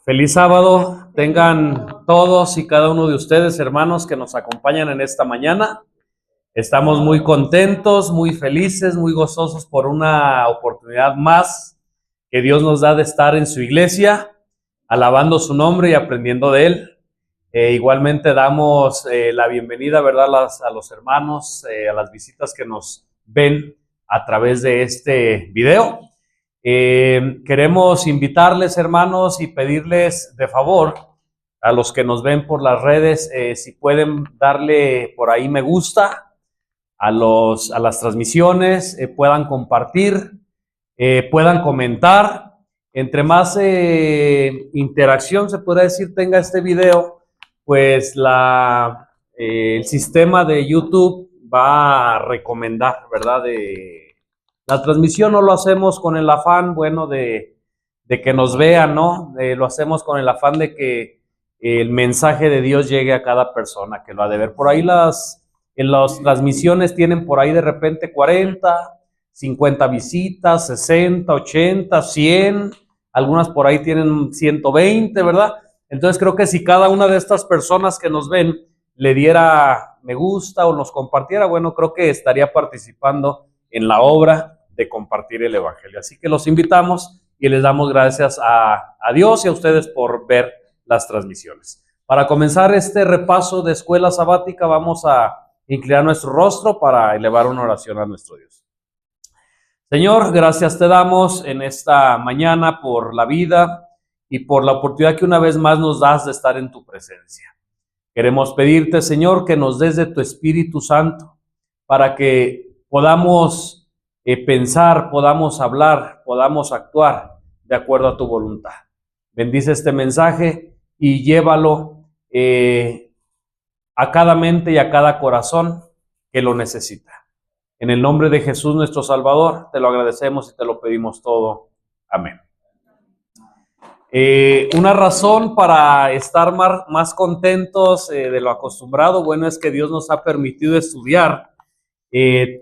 Feliz sábado tengan todos y cada uno de ustedes, hermanos, que nos acompañan en esta mañana. Estamos muy contentos, muy felices, muy gozosos por una oportunidad más que Dios nos da de estar en su iglesia, alabando su nombre y aprendiendo de Él. Igualmente damos la bienvenida, ¿verdad?, a los hermanos, a las visitas que nos ven a través de este video. Queremos invitarles, hermanos, y pedirles de favor a los que nos ven por las redes, si pueden darle por ahí me gusta a las transmisiones, puedan compartir, puedan comentar. Entre más interacción, se podría decir, tenga este video, pues el sistema de YouTube va a recomendar, ¿verdad?, la transmisión. No lo hacemos con el afán, bueno, de que nos vean, ¿no? Lo hacemos con el afán de que el mensaje de Dios llegue a cada persona que lo ha de ver. Por ahí en las transmisiones tienen por ahí de repente 40, 50 visitas, 60, 80, 100, algunas por ahí tienen 120, ¿verdad? Entonces creo que si cada una de estas personas que nos ven le diera me gusta o nos compartiera, bueno, creo que estaría participando en la obra de compartir el evangelio. Así que los invitamos y les damos gracias a Dios y a ustedes por ver las transmisiones. Para comenzar este repaso de escuela sabática, vamos a inclinar nuestro rostro para elevar una oración a nuestro Dios. Señor, gracias te damos en esta mañana por la vida y por la oportunidad que una vez más nos das de estar en tu presencia. Queremos pedirte, Señor, que nos des de tu Espíritu Santo para que podamos pensar, podamos hablar, podamos actuar de acuerdo a tu voluntad. Bendice este mensaje y llévalo a cada mente y a cada corazón que lo necesita. En el nombre de Jesús nuestro Salvador, te lo agradecemos y te lo pedimos todo. Amén. Una razón para estar más contentos de lo acostumbrado, bueno, es que Dios nos ha permitido estudiar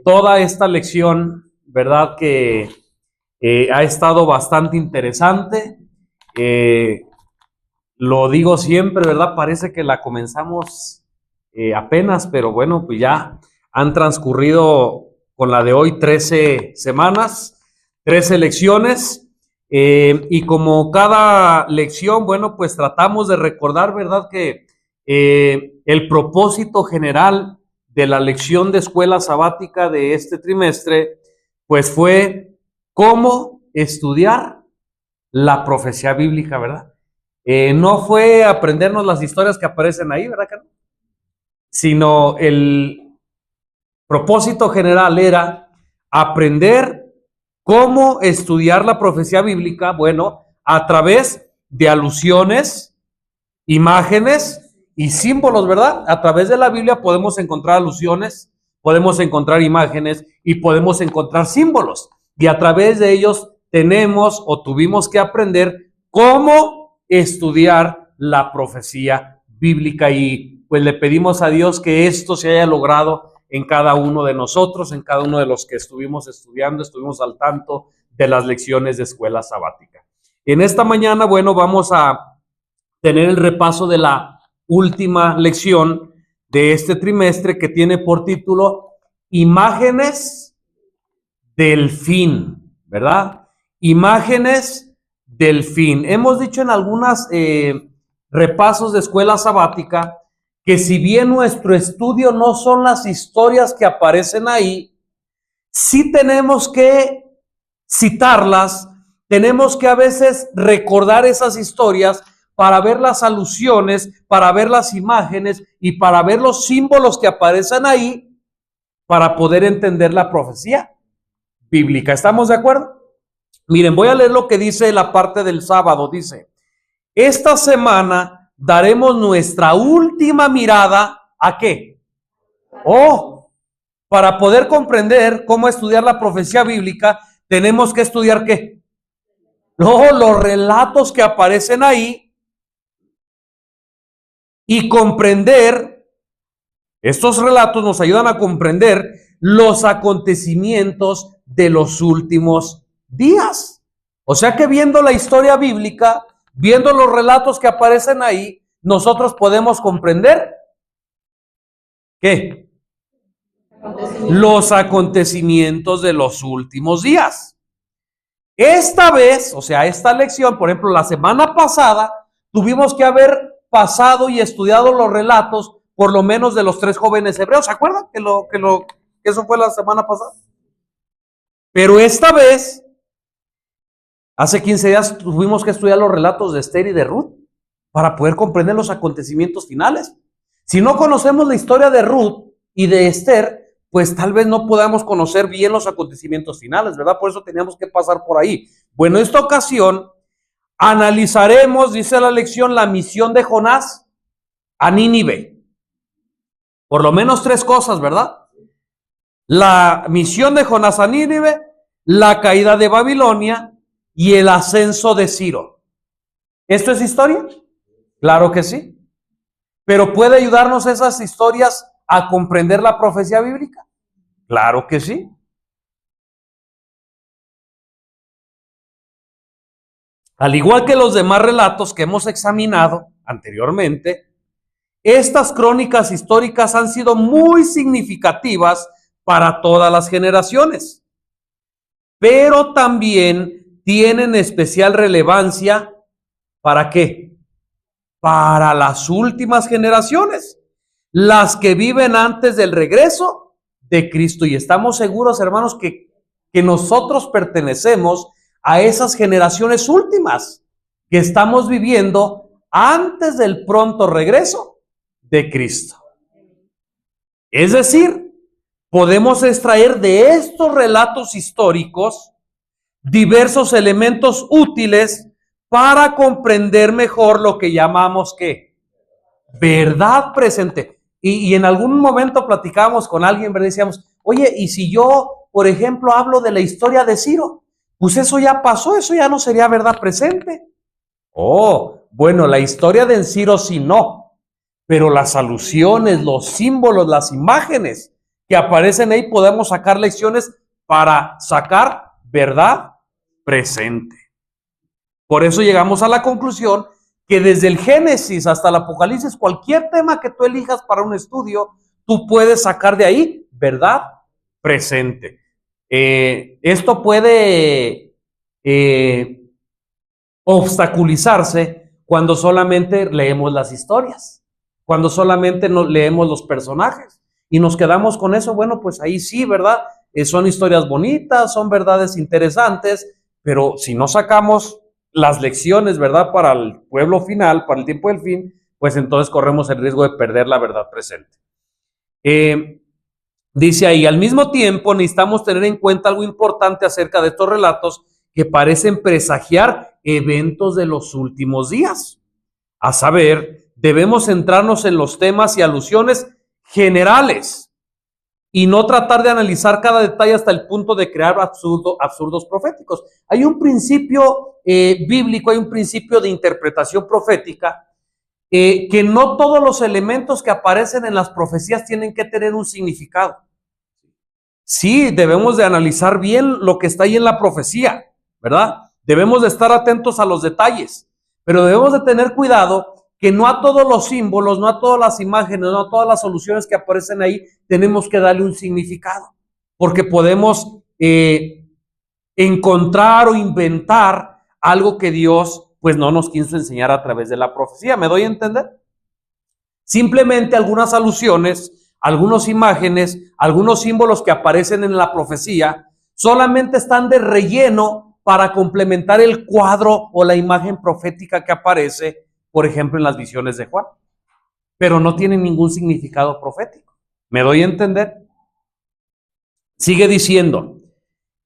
toda esta lección, ¿verdad?, que ha estado bastante interesante. Lo digo siempre, ¿verdad? Parece que la comenzamos apenas, pero bueno, pues ya han transcurrido con la de hoy 13 semanas, 13 lecciones, y como cada lección, bueno, pues tratamos de recordar, ¿verdad?, que el propósito general de la lección de escuela sabática de este trimestre, pues fue cómo estudiar la profecía bíblica, ¿verdad? No fue aprendernos las historias que aparecen ahí, ¿verdad que no? Sino el propósito general era aprender cómo estudiar la profecía bíblica, bueno, a través de alusiones, imágenes y símbolos, ¿verdad? A través de la Biblia podemos encontrar alusiones, podemos encontrar imágenes y podemos encontrar símbolos. Y a través de ellos tenemos o tuvimos que aprender cómo estudiar la profecía bíblica. Y pues le pedimos a Dios que esto se haya logrado en cada uno de nosotros, en cada uno de los que estuvimos estudiando, estuvimos al tanto de las lecciones de escuela sabática. En esta mañana, bueno, vamos a tener el repaso de la última lección de este trimestre, que tiene por título Imágenes del fin, ¿verdad? Imágenes del fin. Hemos dicho en algunos repasos de escuela sabática que si bien nuestro estudio no son las historias que aparecen ahí, sí tenemos que citarlas, tenemos que a veces recordar esas historias para ver las alusiones, para ver las imágenes y para ver los símbolos que aparecen ahí, para poder entender la profecía bíblica. ¿Estamos de acuerdo? Miren, voy a leer lo que dice la parte del sábado. Dice: esta semana daremos nuestra última mirada ¿a qué? Para poder comprender cómo estudiar la profecía bíblica, tenemos que estudiar ¿qué? Los relatos que aparecen ahí, y comprender, estos relatos nos ayudan a comprender los acontecimientos de los últimos días. O sea que viendo la historia bíblica, viendo los relatos que aparecen ahí, nosotros podemos comprender ¿qué? Los acontecimientos de los últimos días. Esta vez, o sea, esta lección, por ejemplo, la semana pasada, tuvimos que haber pasado y estudiado los relatos, por lo menos de los 3 jóvenes hebreos. ¿Se acuerdan que eso fue la semana pasada? Pero esta vez, hace 15 días, tuvimos que estudiar los relatos de Esther y de Ruth para poder comprender los acontecimientos finales. Si no conocemos la historia de Ruth y de Esther, pues tal vez no podamos conocer bien los acontecimientos finales, ¿verdad? Por eso teníamos que pasar por ahí. Bueno, en esta ocasión analizaremos, dice la lección, la misión de Jonás a Nínive. Por lo menos 3 cosas, ¿verdad? La misión de Jonás a Nínive, la caída de Babilonia y el ascenso de Ciro. ¿Esto es historia? Claro que sí. Pero ¿puede ayudarnos esas historias a comprender la profecía bíblica? Claro que sí. Al igual que los demás relatos que hemos examinado anteriormente, estas crónicas históricas han sido muy significativas para todas las generaciones, pero también tienen especial relevancia ¿para qué? Para las últimas generaciones, las que viven antes del regreso de Cristo. Y estamos seguros, hermanos, que nosotros pertenecemos a esas generaciones últimas que estamos viviendo antes del pronto regreso de Cristo. Es decir, podemos extraer de estos relatos históricos diversos elementos útiles para comprender mejor lo que llamamos ¿qué? Verdad presente. Y en algún momento platicábamos con alguien, ¿verdad? Decíamos, oye, ¿y si yo, por ejemplo, hablo de la historia de Ciro? Pues eso ya pasó, eso ya no sería verdad presente. Oh, bueno, la historia de Ciro sí no, pero las alusiones, los símbolos, las imágenes que aparecen ahí, podemos sacar lecciones para sacar verdad presente. Por eso llegamos a la conclusión que desde el Génesis hasta el Apocalipsis, cualquier tema que tú elijas para un estudio, tú puedes sacar de ahí verdad presente. Esto puede obstaculizarse cuando solamente leemos las historias, cuando solamente leemos los personajes y nos quedamos con eso. Bueno, pues ahí sí, ¿verdad? Son historias bonitas, son verdades interesantes, pero si no sacamos las lecciones, ¿verdad? Para el pueblo final, para el tiempo del fin, pues entonces corremos el riesgo de perder la verdad presente. Dice ahí, al mismo tiempo necesitamos tener en cuenta algo importante acerca de estos relatos que parecen presagiar eventos de los últimos días. A saber, debemos centrarnos en los temas y alusiones generales y no tratar de analizar cada detalle hasta el punto de crear absurdos proféticos. Hay un principio bíblico, hay un principio de interpretación profética, que no todos los elementos que aparecen en las profecías tienen que tener un significado. Sí, debemos de analizar bien lo que está ahí en la profecía, ¿verdad? Debemos de estar atentos a los detalles, pero debemos de tener cuidado que no a todos los símbolos, no a todas las imágenes, no a todas las soluciones que aparecen ahí, tenemos que darle un significado, porque podemos encontrar o inventar algo que Dios pues no nos quiso enseñar a través de la profecía. ¿Me doy a entender? Simplemente algunas alusiones, algunas imágenes, algunos símbolos que aparecen en la profecía solamente están de relleno para complementar el cuadro o la imagen profética que aparece, por ejemplo, en las visiones de Juan, pero no tienen ningún significado profético. ¿Me doy a entender? Sigue diciendo,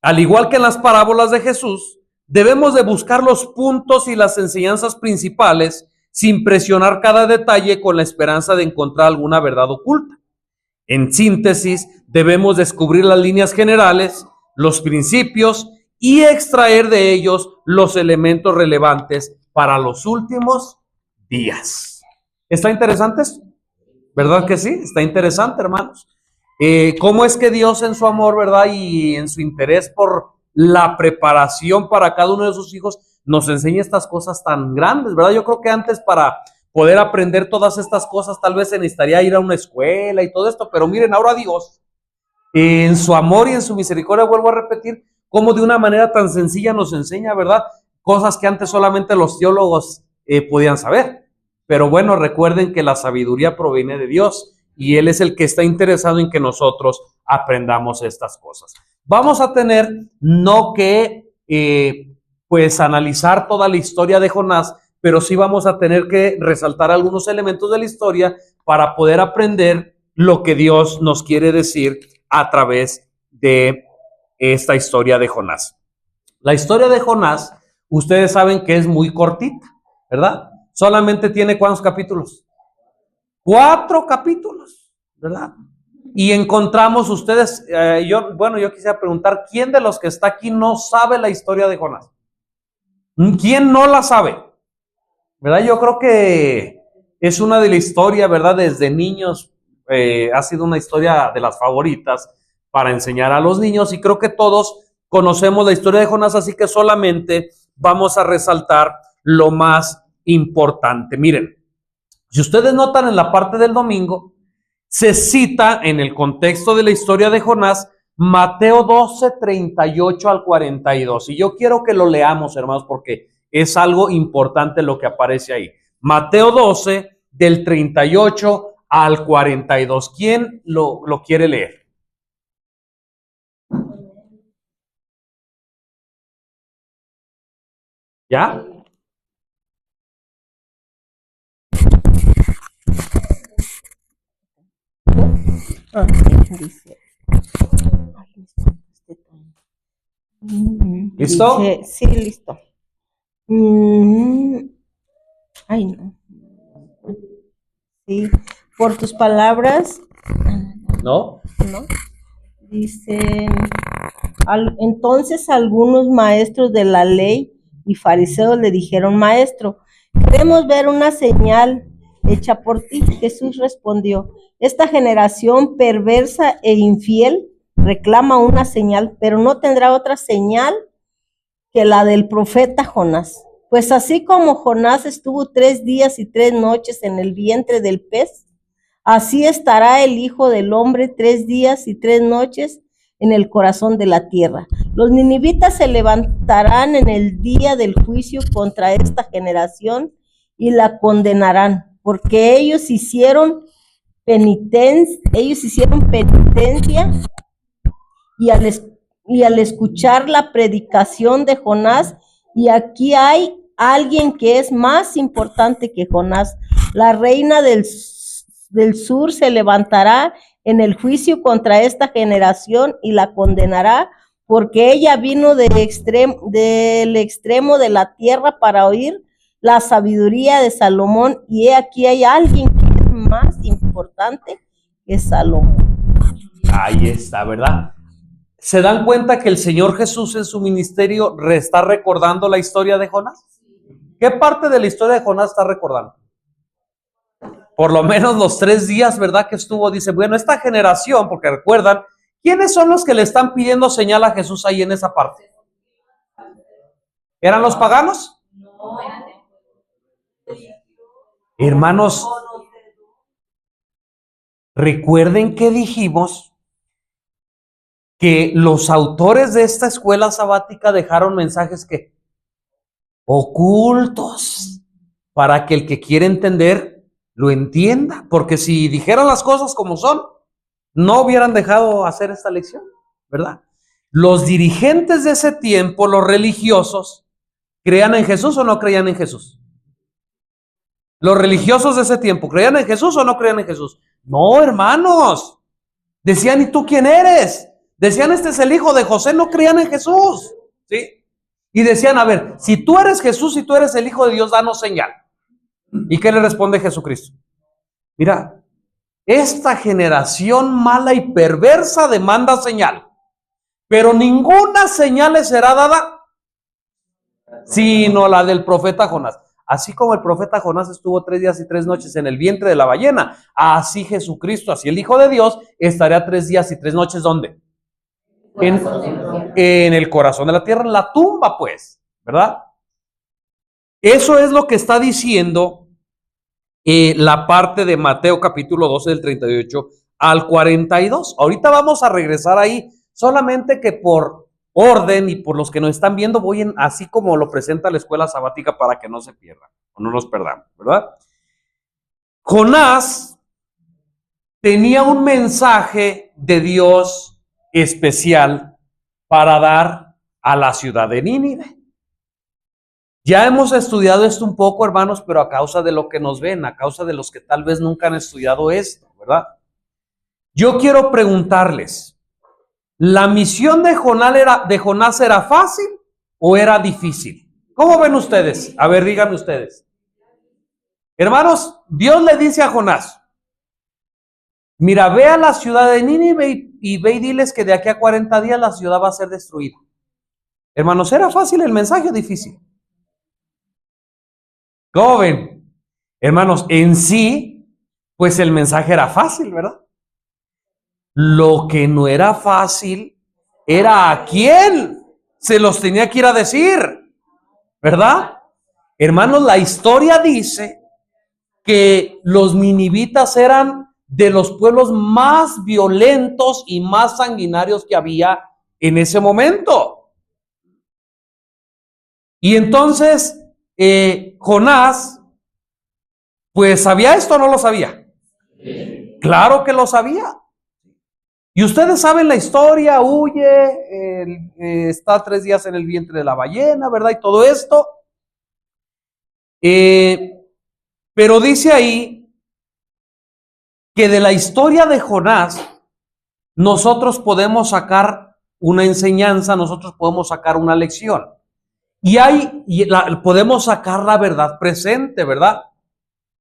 al igual que en las parábolas de Jesús, debemos de buscar los puntos y las enseñanzas principales sin presionar cada detalle con la esperanza de encontrar alguna verdad oculta. En síntesis, debemos descubrir las líneas generales, los principios y extraer de ellos los elementos relevantes para los últimos días. ¿Está interesante esto? ¿Verdad que sí? Está interesante, hermanos. ¿Cómo es que Dios en su amor, verdad, y en su interés por la preparación para cada uno de sus hijos, nos enseña estas cosas tan grandes, ¿verdad? Yo creo que antes para poder aprender todas estas cosas tal vez se necesitaría ir a una escuela y todo esto, pero miren, ahora Dios, en su amor y en su misericordia, vuelvo a repetir, cómo de una manera tan sencilla nos enseña, ¿verdad? Cosas que antes solamente los teólogos podían saber. Pero bueno, recuerden que la sabiduría proviene de Dios y Él es el que está interesado en que nosotros aprendamos estas cosas. Vamos a tener no que pues analizar toda la historia de Jonás, pero sí vamos a tener que resaltar algunos elementos de la historia para poder aprender lo que Dios nos quiere decir a través de esta historia de Jonás. La historia de Jonás, ustedes saben que es muy cortita, ¿verdad? Solamente tiene ¿cuántos capítulos? 4 capítulos, ¿verdad? Y encontramos ustedes, yo quisiera preguntar, ¿quién de los que está aquí no sabe la historia de Jonás? ¿Quién no la sabe? ¿Verdad? Yo creo que es una de la historia, ¿verdad? Desde niños ha sido una historia de las favoritas para enseñar a los niños y creo que todos conocemos la historia de Jonás, así que solamente vamos a resaltar lo más importante. Miren, si ustedes notan en la parte del domingo, se cita en el contexto de la historia de Jonás Mateo 12, 38 al 42. Y yo quiero que lo leamos, hermanos, porque es algo importante lo que aparece ahí. Mateo 12, del 38 al 42. ¿Quién lo quiere leer? ¿Ya? Dice. ¿Listo? Dice, sí, listo. Ay, no. Sí, por tus palabras. ¿No? ¿No? Dicen, entonces algunos maestros de la ley y fariseos le dijeron, maestro, queremos ver una señal hecha por ti. Jesús respondió, esta generación perversa e infiel reclama una señal, pero no tendrá otra señal que la del profeta Jonás. Pues así como Jonás estuvo 3 días y 3 noches en el vientre del pez, así estará el Hijo del Hombre 3 días y 3 noches en el corazón de la tierra. Los ninivitas se levantarán en el día del juicio contra esta generación y la condenarán, porque ellos hicieron penitencia y al escuchar la predicación de Jonás, y aquí hay alguien que es más importante que Jonás, la reina del sur se levantará en el juicio contra esta generación y la condenará, porque ella vino del extremo de la tierra para oír la sabiduría de Salomón, y he aquí hay alguien que es más importante que Salomón. Ahí está, ¿verdad? ¿Se dan cuenta que el Señor Jesús en su ministerio está recordando la historia de Jonás? ¿Qué parte de la historia de Jonás está recordando? Por lo menos los 3 días, ¿verdad? Que estuvo, dice, bueno, esta generación, porque recuerdan, ¿quiénes son los que le están pidiendo señal a Jesús ahí en esa parte? ¿Eran los paganos? Hermanos, recuerden que dijimos que los autores de esta escuela sabática dejaron mensajes que ocultos para que el que quiere entender lo entienda, porque si dijeran las cosas como son, no hubieran dejado hacer esta lección, ¿verdad? Los dirigentes de ese tiempo, los religiosos, ¿creían en Jesús o no creían en Jesús? Los religiosos de ese tiempo, ¿creían en Jesús o no creían en Jesús? No, hermanos. Decían, ¿y tú quién eres? Decían, este es el hijo de José, no creían en Jesús, ¿sí? Y decían, a ver, si tú eres Jesús, si tú eres el hijo de Dios, danos señal. ¿Y qué le responde Jesucristo? Mira, esta generación mala y perversa demanda señal, pero ninguna señal le será dada, sino la del profeta Jonás. Así como el profeta Jonás estuvo 3 días y 3 noches en el vientre de la ballena, así Jesucristo, así el Hijo de Dios, estará 3 días y 3 noches, ¿dónde? En el corazón de la tierra, en la tumba, pues, ¿verdad? Eso es lo que está diciendo la parte de Mateo capítulo 12 del 38 al 42. Ahorita vamos a regresar ahí, solamente que por orden y por los que nos están viendo, voy en así como lo presenta la escuela sabática para que no se pierdan o no nos perdamos, ¿verdad? Jonás tenía un mensaje de Dios especial para dar a la ciudad de Nínive. Ya hemos estudiado esto un poco, hermanos, pero a causa de lo que nos ven, a causa de los que tal vez nunca han estudiado esto, ¿verdad? Yo quiero preguntarles, ¿la misión de Jonás era fácil o era difícil? ¿Cómo ven ustedes? A ver, díganme ustedes. Hermanos, Dios le dice a Jonás, mira, ve a la ciudad de Nínive y ve y diles que de aquí a 40 días la ciudad va a ser destruida. Hermanos, ¿era fácil el mensaje o difícil? ¿Cómo ven? Hermanos, en sí, pues el mensaje era fácil, ¿verdad? Lo que no era fácil era a quién se los tenía que ir a decir, ¿verdad? Hermanos, la historia dice que los ninivitas eran de los pueblos más violentos y más sanguinarios que había en ese momento. Y entonces, Jonás, pues, ¿sabía esto o no lo sabía? Sí. Claro que lo sabía. Y ustedes saben la historia, huye, está 3 días en el vientre de la ballena, ¿verdad? Y todo esto. Pero dice ahí que de la historia de Jonás, nosotros podemos sacar una enseñanza, nosotros podemos sacar una lección. Podemos sacar la verdad presente, ¿verdad?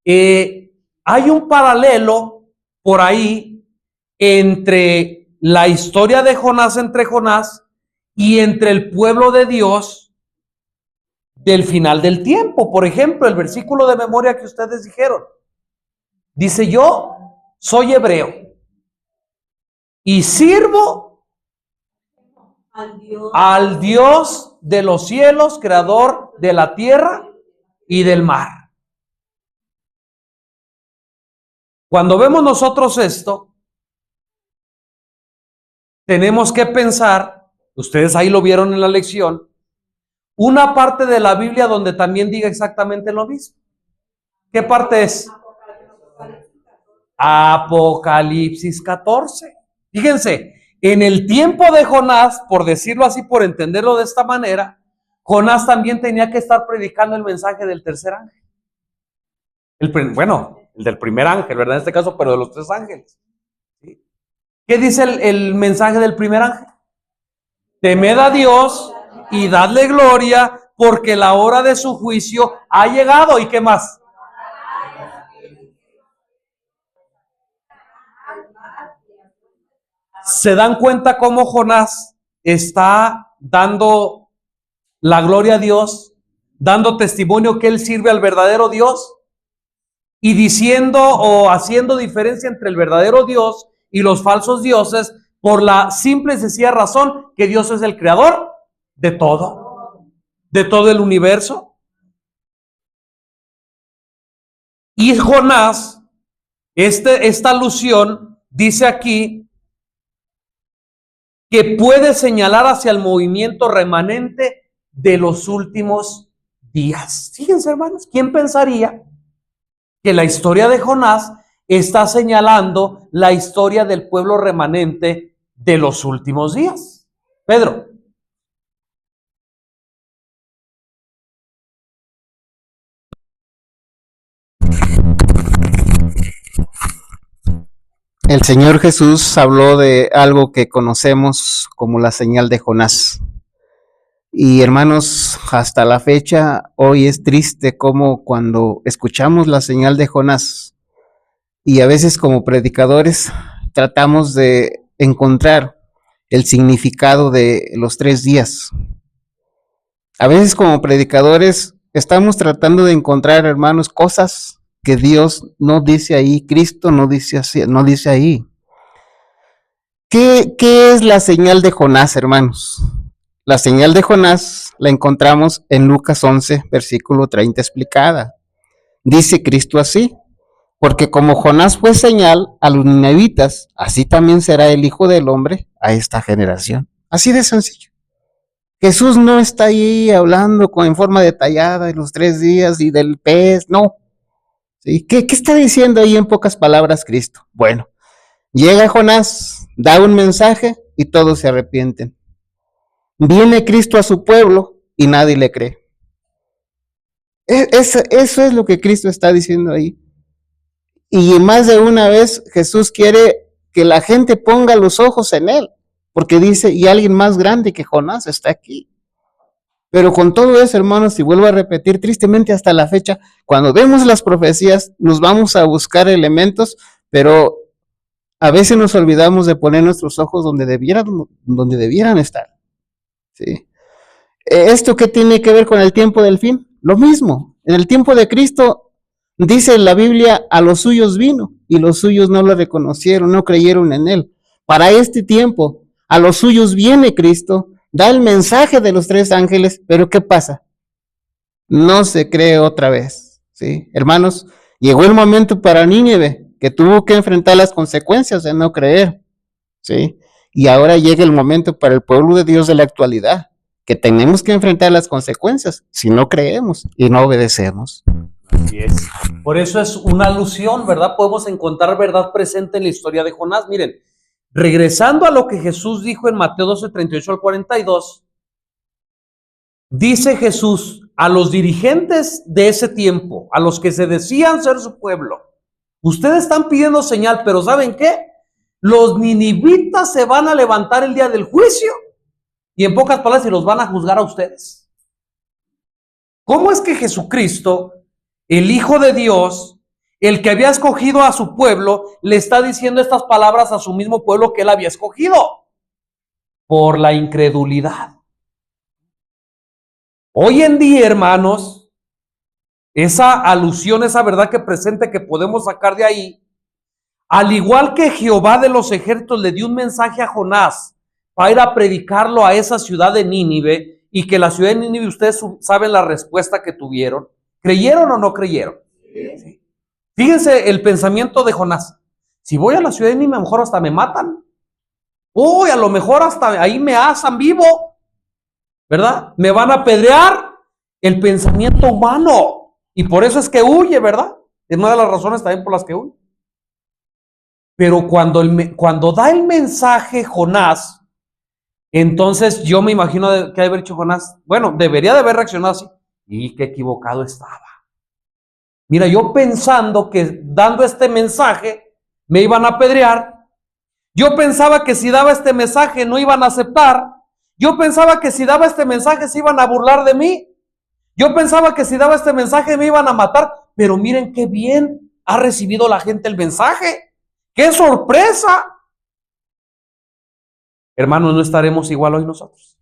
Hay un paralelo por ahí entre la historia de Jonás, entre Jonás y entre el pueblo de Dios del final del tiempo. Por ejemplo, el versículo de memoria que ustedes dijeron. Dice, yo soy hebreo y sirvo al Dios de los cielos, creador de la tierra y del mar. Cuando vemos nosotros esto, tenemos que pensar, ustedes ahí lo vieron en la lección, una parte de la Biblia donde también diga exactamente lo mismo. ¿Qué parte es? Apocalipsis 14. Fíjense, en el tiempo de Jonás, por decirlo así, por entenderlo de esta manera, Jonás también tenía que estar predicando el mensaje del tercer ángel. El del primer ángel, ¿verdad? En este caso, pero de los 3 ángeles. ¿Sí? ¿Qué dice el mensaje del primer ángel? Temed a Dios y dadle gloria, porque la hora de su juicio ha llegado. ¿Y qué más? ¿Se dan cuenta cómo Jonás está dando la gloria a Dios, dando testimonio que él sirve al verdadero Dios y diciendo o haciendo diferencia entre el verdadero Dios y los falsos dioses por la simple y sencilla razón que Dios es el creador de todo el universo? Y Jonás, esta alusión dice aquí que puede señalar hacia el movimiento remanente de los últimos días. Fíjense, hermanos, ¿quién pensaría que la historia de Jonás está señalando la historia del pueblo remanente de los últimos días? Pedro. El Señor Jesús habló de algo que conocemos como la señal de Jonás. Y hermanos, hasta la fecha, hoy es triste como cuando escuchamos la señal de Jonás y a veces como predicadores tratamos de encontrar el significado de los 3 días. A veces como predicadores estamos tratando de encontrar, hermanos, cosas que Dios no dice ahí, Cristo no dice así, no dice ahí. ¿Qué es la señal de Jonás, hermanos? La señal de Jonás la encontramos en Lucas 11, versículo 30 explicada. Dice Cristo así: porque como Jonás fue señal a los ninivitas, así también será el Hijo del Hombre a esta generación. Así de sencillo. Jesús no está ahí hablando en forma detallada de los 3 días y del pez, no. ¿Sí? ¿Qué está diciendo ahí en pocas palabras Cristo? Bueno, llega Jonás, da un mensaje y todos se arrepienten. Viene Cristo a su pueblo y nadie le cree. Eso es lo que Cristo está diciendo ahí. Y más de una vez Jesús quiere que la gente ponga los ojos en él, porque dice, y alguien más grande que Jonás está aquí. Pero con todo eso, hermanos, y vuelvo a repetir, tristemente hasta la fecha, cuando vemos las profecías, nos vamos a buscar elementos, pero a veces nos olvidamos de poner nuestros ojos donde debieran estar. ¿Sí? ¿Esto qué tiene que ver con el tiempo del fin? Lo mismo. En el tiempo de Cristo, dice la Biblia, a los suyos vino, y los suyos no lo reconocieron, no creyeron en él. Para este tiempo, a los suyos viene Cristo, da el mensaje de los 3 ángeles, pero ¿qué pasa? No se cree otra vez, ¿sí? Hermanos, llegó el momento para Nínive, que tuvo que enfrentar las consecuencias de no creer, ¿sí? Y ahora llega el momento para el pueblo de Dios de la actualidad, que tenemos que enfrentar las consecuencias si no creemos y no obedecemos. Así es. Por eso es una alusión, ¿verdad? Podemos encontrar verdad presente en la historia de Jonás. Miren, regresando a lo que Jesús dijo en Mateo 12, 38 al 42, dice Jesús a los dirigentes de ese tiempo, a los que se decían ser su pueblo, ustedes están pidiendo señal, pero ¿saben qué? Los ninivitas se van a levantar el día del juicio y en pocas palabras se los van a juzgar a ustedes. ¿Cómo es que Jesucristo, el Hijo de Dios, el que había escogido a su pueblo, le está diciendo estas palabras a su mismo pueblo que él había escogido? Por la incredulidad. Hoy en día, hermanos, esa alusión, esa verdad que presente que podemos sacar de ahí, al igual que Jehová de los ejércitos le dio un mensaje a Jonás para ir a predicarlo a esa ciudad de Nínive, y que la ciudad de Nínive, ustedes saben la respuesta que tuvieron. ¿Creyeron o no creyeron? Sí. Fíjense el pensamiento de Jonás. Si voy a la ciudad de Nínive, a lo mejor hasta me matan. Uy, a lo mejor hasta ahí me asan vivo, ¿verdad? Me van a apedrear. El pensamiento humano. Y por eso es que huye, ¿verdad? Es una de las razones también por las que huye. Pero cuando da el mensaje Jonás, entonces yo me imagino que haber dicho Jonás, bueno, debería de haber reaccionado así. Y qué equivocado estaba. Mira, yo pensando que dando este mensaje me iban a apedrear. Yo pensaba que si daba este mensaje no iban a aceptar. Yo pensaba que si daba este mensaje se iban a burlar de mí. Yo pensaba que si daba este mensaje me iban a matar. Pero miren qué bien ha recibido la gente el mensaje. ¡Qué sorpresa! Hermanos, ¿no estaremos igual hoy nosotros?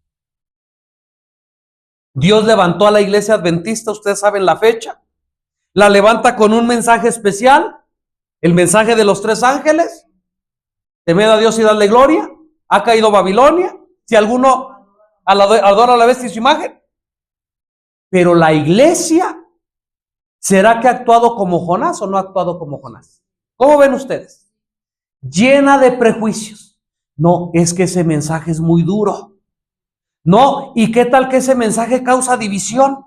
Dios levantó a la iglesia adventista, ustedes saben la fecha. La levanta con un mensaje especial, el mensaje de los 3 ángeles. Temed a Dios y dadle gloria. Ha caído Babilonia. Si alguno adora a la bestia y su imagen. Pero la iglesia, ¿será que ha actuado como Jonás o no ha actuado como Jonás? ¿Cómo ven ustedes? Llena de prejuicios. No, es que ese mensaje es muy duro. No, ¿y qué tal que ese mensaje causa división?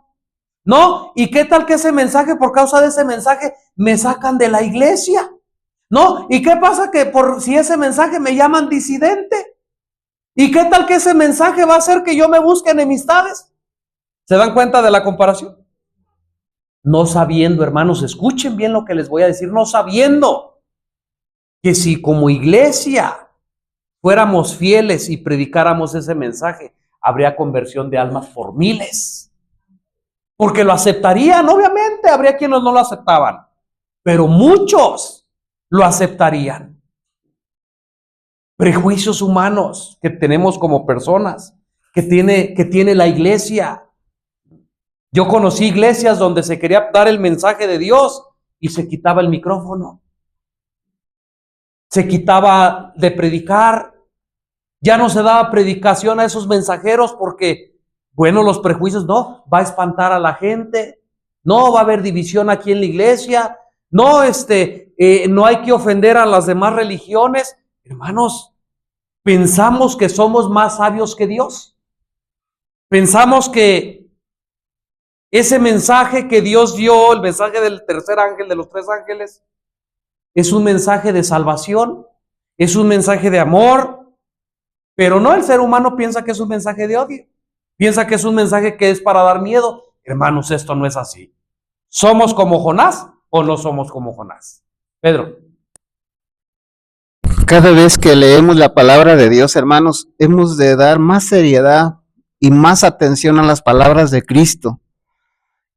No, ¿y qué tal que ese mensaje, por causa de ese mensaje, me sacan de la iglesia? No, ¿y qué pasa que si ese mensaje me llaman disidente? ¿Y qué tal que ese mensaje va a hacer que yo me busque enemistades? ¿Se dan cuenta de la comparación? No sabiendo, hermanos, escuchen bien lo que les voy a decir, no sabiendo que si como iglesia fuéramos fieles y predicáramos ese mensaje, habría conversión de almas por miles. Porque lo aceptarían, obviamente, habría quienes no lo aceptaban, pero muchos lo aceptarían. Prejuicios humanos que tenemos como personas, que tiene la iglesia. Yo conocí iglesias donde se quería dar el mensaje de Dios y se quitaba el micrófono. Se quitaba de predicar. Ya no se daba predicación a esos mensajeros porque, bueno, los prejuicios, no, va a espantar a la gente, no va a haber división aquí en la iglesia, no, no hay que ofender a las demás religiones. Hermanos, pensamos que somos más sabios que Dios. Pensamos que ese mensaje que Dios dio, el mensaje del tercer ángel, de los tres ángeles, es un mensaje de salvación, es un mensaje de amor, pero no, el ser humano piensa que es un mensaje de odio, piensa que es un mensaje que es para dar miedo. Hermanos, esto no es así. ¿Somos como Jonás o no somos como Jonás? Pedro. Cada vez que leemos la palabra de Dios, hermanos, hemos de dar más seriedad y más atención a las palabras de Cristo.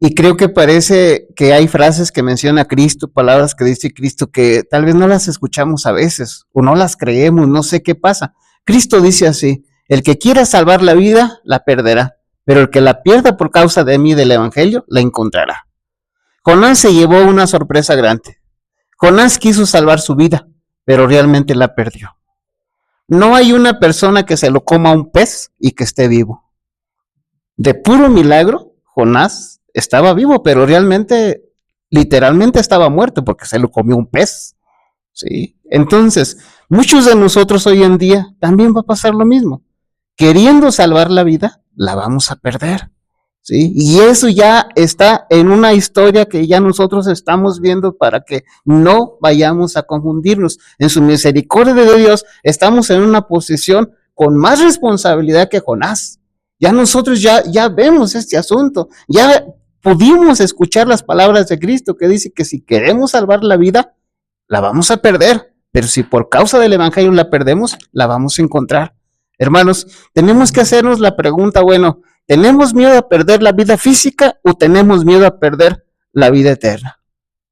Y creo que parece que hay frases que menciona Cristo, palabras que dice Cristo, que tal vez no las escuchamos a veces, o no las creemos, no sé qué pasa. Cristo dice así: el que quiera salvar la vida, la perderá, pero el que la pierda por causa de mí y del evangelio, la encontrará. Jonás se llevó una sorpresa grande. Jonás quiso salvar su vida, pero realmente la perdió. No hay una persona que se lo coma un pez y que esté vivo. De puro milagro, Jonás estaba vivo, pero realmente, literalmente estaba muerto porque se lo comió un pez. ¿Sí? Entonces, muchos de nosotros hoy en día también va a pasar lo mismo. Queriendo salvar la vida, la vamos a perder. ¿Sí? Y eso ya está en una historia que ya nosotros estamos viendo para que no vayamos a confundirnos. En su misericordia de Dios estamos en una posición con más responsabilidad que Jonás. Ya nosotros ya vemos este asunto, ya pudimos escuchar las palabras de Cristo que dice que si queremos salvar la vida, la vamos a perder, pero si por causa del evangelio la perdemos, la vamos a encontrar. Hermanos, tenemos que hacernos la pregunta, bueno, ¿tenemos miedo a perder la vida física o tenemos miedo a perder la vida eterna?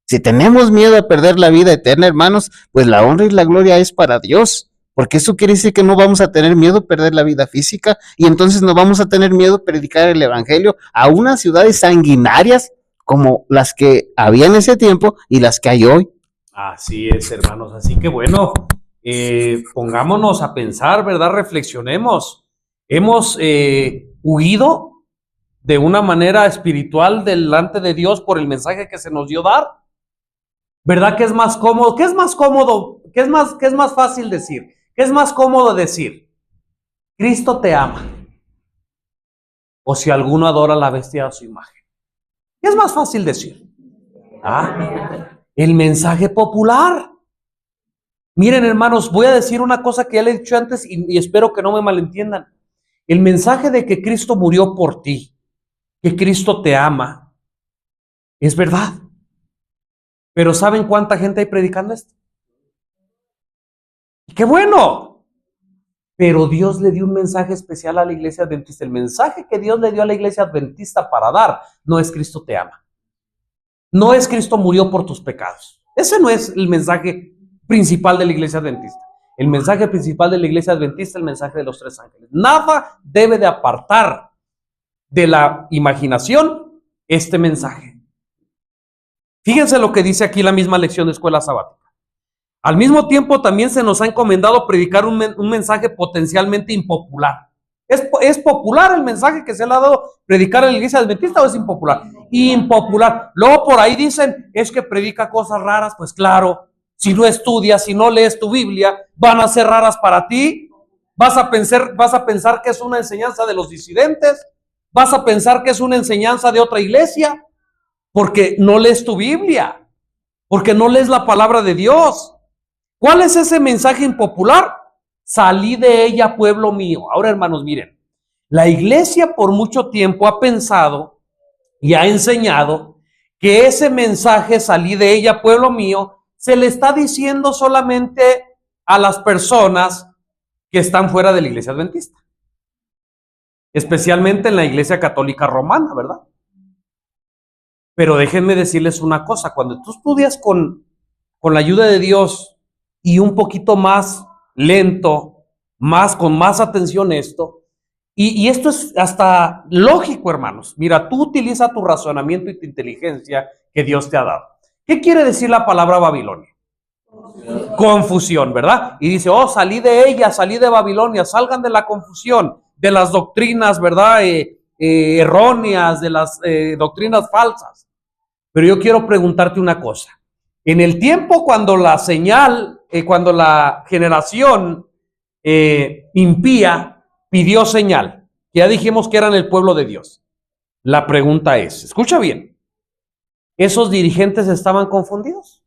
Si tenemos miedo a perder la vida eterna, hermanos, pues la honra y la gloria es para Dios, porque eso quiere decir que no vamos a tener miedo a perder la vida física y entonces no vamos a tener miedo a predicar el evangelio a unas ciudades sanguinarias como las que había en ese tiempo y las que hay hoy. Así es, hermanos. Así que bueno, pongámonos a pensar, ¿verdad? Reflexionemos. Hemos huido de una manera espiritual delante de Dios por el mensaje que se nos dio dar. ¿Verdad que es más cómodo? ¿Qué es más cómodo? ¿Qué es más fácil decir? ¿Qué es más cómodo decir? Cristo te ama. O si alguno adora la bestia a su imagen. ¿Qué es más fácil decir? El mensaje popular. Miren, hermanos, voy a decir una cosa que ya le he dicho antes y espero que no me malentiendan. El mensaje de que Cristo murió por ti, que Cristo te ama, es verdad. Pero ¿saben cuánta gente hay predicando esto? Y ¡qué bueno! Pero Dios le dio un mensaje especial a la iglesia adventista. El mensaje que Dios le dio a la iglesia adventista para dar no es Cristo te ama. No es Cristo murió por tus pecados. Ese no es el mensaje principal de la iglesia adventista. El mensaje principal de la iglesia adventista es el mensaje de los tres ángeles. Nada debe de apartar de la imaginación este mensaje. Fíjense lo que dice aquí la misma lección de escuela sabática. Al mismo tiempo también se nos ha encomendado predicar un mensaje potencialmente impopular. ¿Es popular el mensaje que se le ha dado predicar a la iglesia adventista o es impopular? Impopular. Luego por ahí dicen, es que predica cosas raras. Pues claro, si no estudias, si no lees tu Biblia, van a ser raras para ti. Vas a pensar que es una enseñanza de los disidentes. Vas a pensar que es una enseñanza de otra iglesia. Porque no lees tu Biblia. Porque no lees la palabra de Dios. ¿Cuál es ese mensaje impopular? Salí de ella, pueblo mío. Ahora, hermanos, miren, la iglesia por mucho tiempo ha pensado y ha enseñado que ese mensaje, salí de ella, pueblo mío, se le está diciendo solamente a las personas que están fuera de la iglesia adventista. Especialmente en la iglesia católica romana, ¿verdad? Pero déjenme decirles una cosa, cuando tú estudias con la ayuda de Dios y un poquito más lento, con más atención esto, y esto es hasta lógico, hermanos. Mira, tú utiliza tu razonamiento y tu inteligencia que Dios te ha dado. ¿Qué quiere decir la palabra Babilonia? Confusión, ¿verdad? Y dice, oh, salí de ella, salí de Babilonia, salgan de la confusión, de las doctrinas, ¿verdad? Erróneas, de las doctrinas falsas. Pero yo quiero preguntarte una cosa. En el tiempo cuando la señal, cuando la generación impía pidió señal, que ya dijimos que eran el pueblo de Dios. La pregunta es, escucha bien, ¿esos dirigentes estaban confundidos?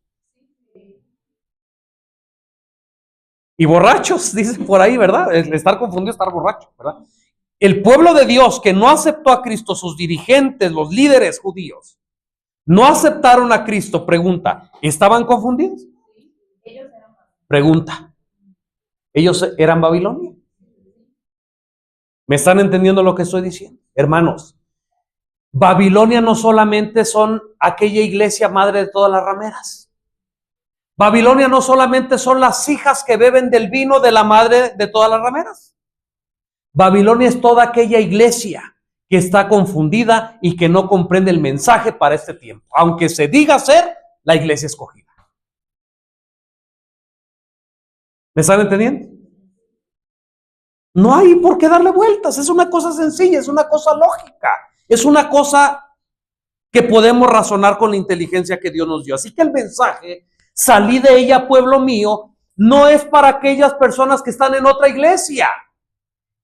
Y borrachos, dicen por ahí, ¿verdad? El estar confundido es estar borracho, ¿verdad? El pueblo de Dios que no aceptó a Cristo, sus dirigentes, los líderes judíos, no aceptaron a Cristo. Pregunta, ¿estaban confundidos? Pregunta, ¿ellos eran Babilonia? ¿Me están entendiendo lo que estoy diciendo? Hermanos, Babilonia no solamente son aquella iglesia madre de todas las rameras. Babilonia no solamente son las hijas que beben del vino de la madre de todas las rameras. Babilonia es toda aquella iglesia que está confundida y que no comprende el mensaje para este tiempo, aunque se diga ser la iglesia escogida. ¿Me están entendiendo? No hay por qué darle vueltas, es una cosa sencilla, es una cosa lógica, es una cosa que podemos razonar con la inteligencia que Dios nos dio. Así que el mensaje, salí de ella, pueblo mío, no es para aquellas personas que están en otra iglesia.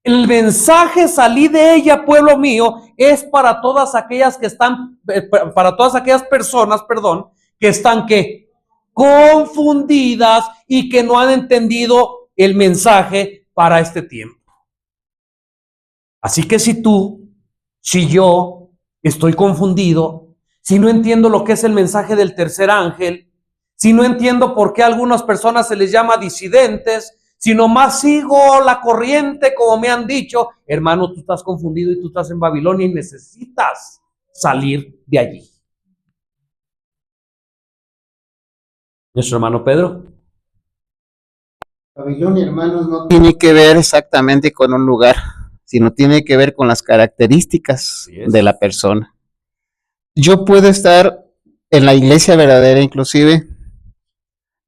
El mensaje, salí de ella, pueblo mío, es para todas aquellas que están, para todas aquellas personas, que están ¿qué? Confundidas y que no han entendido el mensaje para este tiempo. Así que si yo estoy confundido, si no entiendo lo que es el mensaje del tercer ángel, si no entiendo por qué a algunas personas se les llama disidentes, si nomás sigo la corriente como me han dicho, hermano, tú estás confundido y tú estás en Babilonia y necesitas salir de allí. Nuestro hermano Pedro. Babilonia, hermanos, no tiene que ver exactamente con un lugar, sino tiene que ver con las características de la persona. Yo puedo estar en la iglesia verdadera inclusive,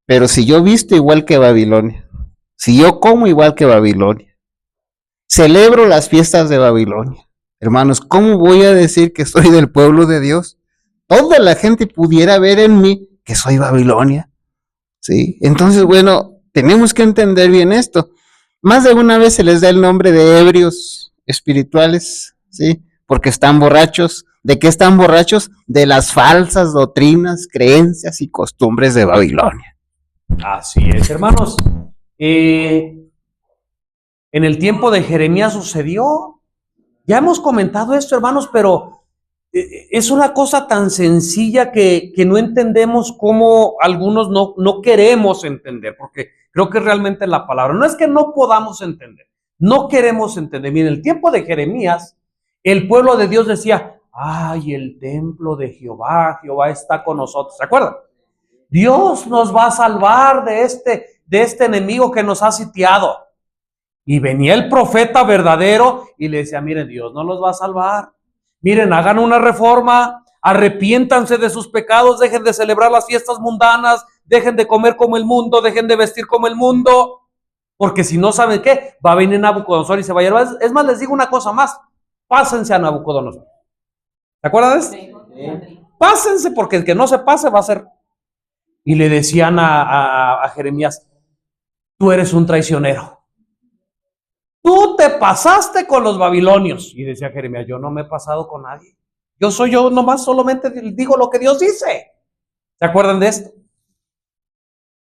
pero si yo visto igual que Babilonia, si yo como igual que Babilonia, celebro las fiestas de Babilonia, hermanos, ¿cómo voy a decir que soy del pueblo de Dios? Toda la gente pudiera ver en mí que soy Babilonia, ¿sí? Entonces, bueno, tenemos que entender bien esto. Más de una vez se les da el nombre de ebrios espirituales, ¿sí? Porque están borrachos. ¿De qué están borrachos? De las falsas doctrinas, creencias y costumbres de Babilonia. Así es, hermanos. En el tiempo de Jeremías sucedió. Ya hemos comentado esto, hermanos, pero es una cosa tan sencilla que no entendemos, como algunos no queremos entender, porque creo que realmente la palabra, no es que no podamos entender, no queremos entender. Miren, en el tiempo de Jeremías, el pueblo de Dios decía, ay, el templo de Jehová, Jehová está con nosotros, ¿se acuerdan? Dios nos va a salvar de este enemigo que nos ha sitiado. Y venía el profeta verdadero y le decía, miren, Dios no los va a salvar. Miren, hagan una reforma, arrepiéntanse de sus pecados, dejen de celebrar las fiestas mundanas, dejen de comer como el mundo, dejen de vestir como el mundo, porque si no, ¿saben qué? Va a venir Nabucodonosor y se va a llevar. Es más, les digo una cosa más, pásense a Nabucodonosor. ¿Se acuerdan de esto? Sí. Pásense, porque el que no se pase va a ser. Y le decían a Jeremías, tú eres un traicionero. Tú te pasaste con los babilonios. Y decía Jeremías, yo no me he pasado con nadie. Yo nomás solamente digo lo que Dios dice. ¿Se acuerdan de esto?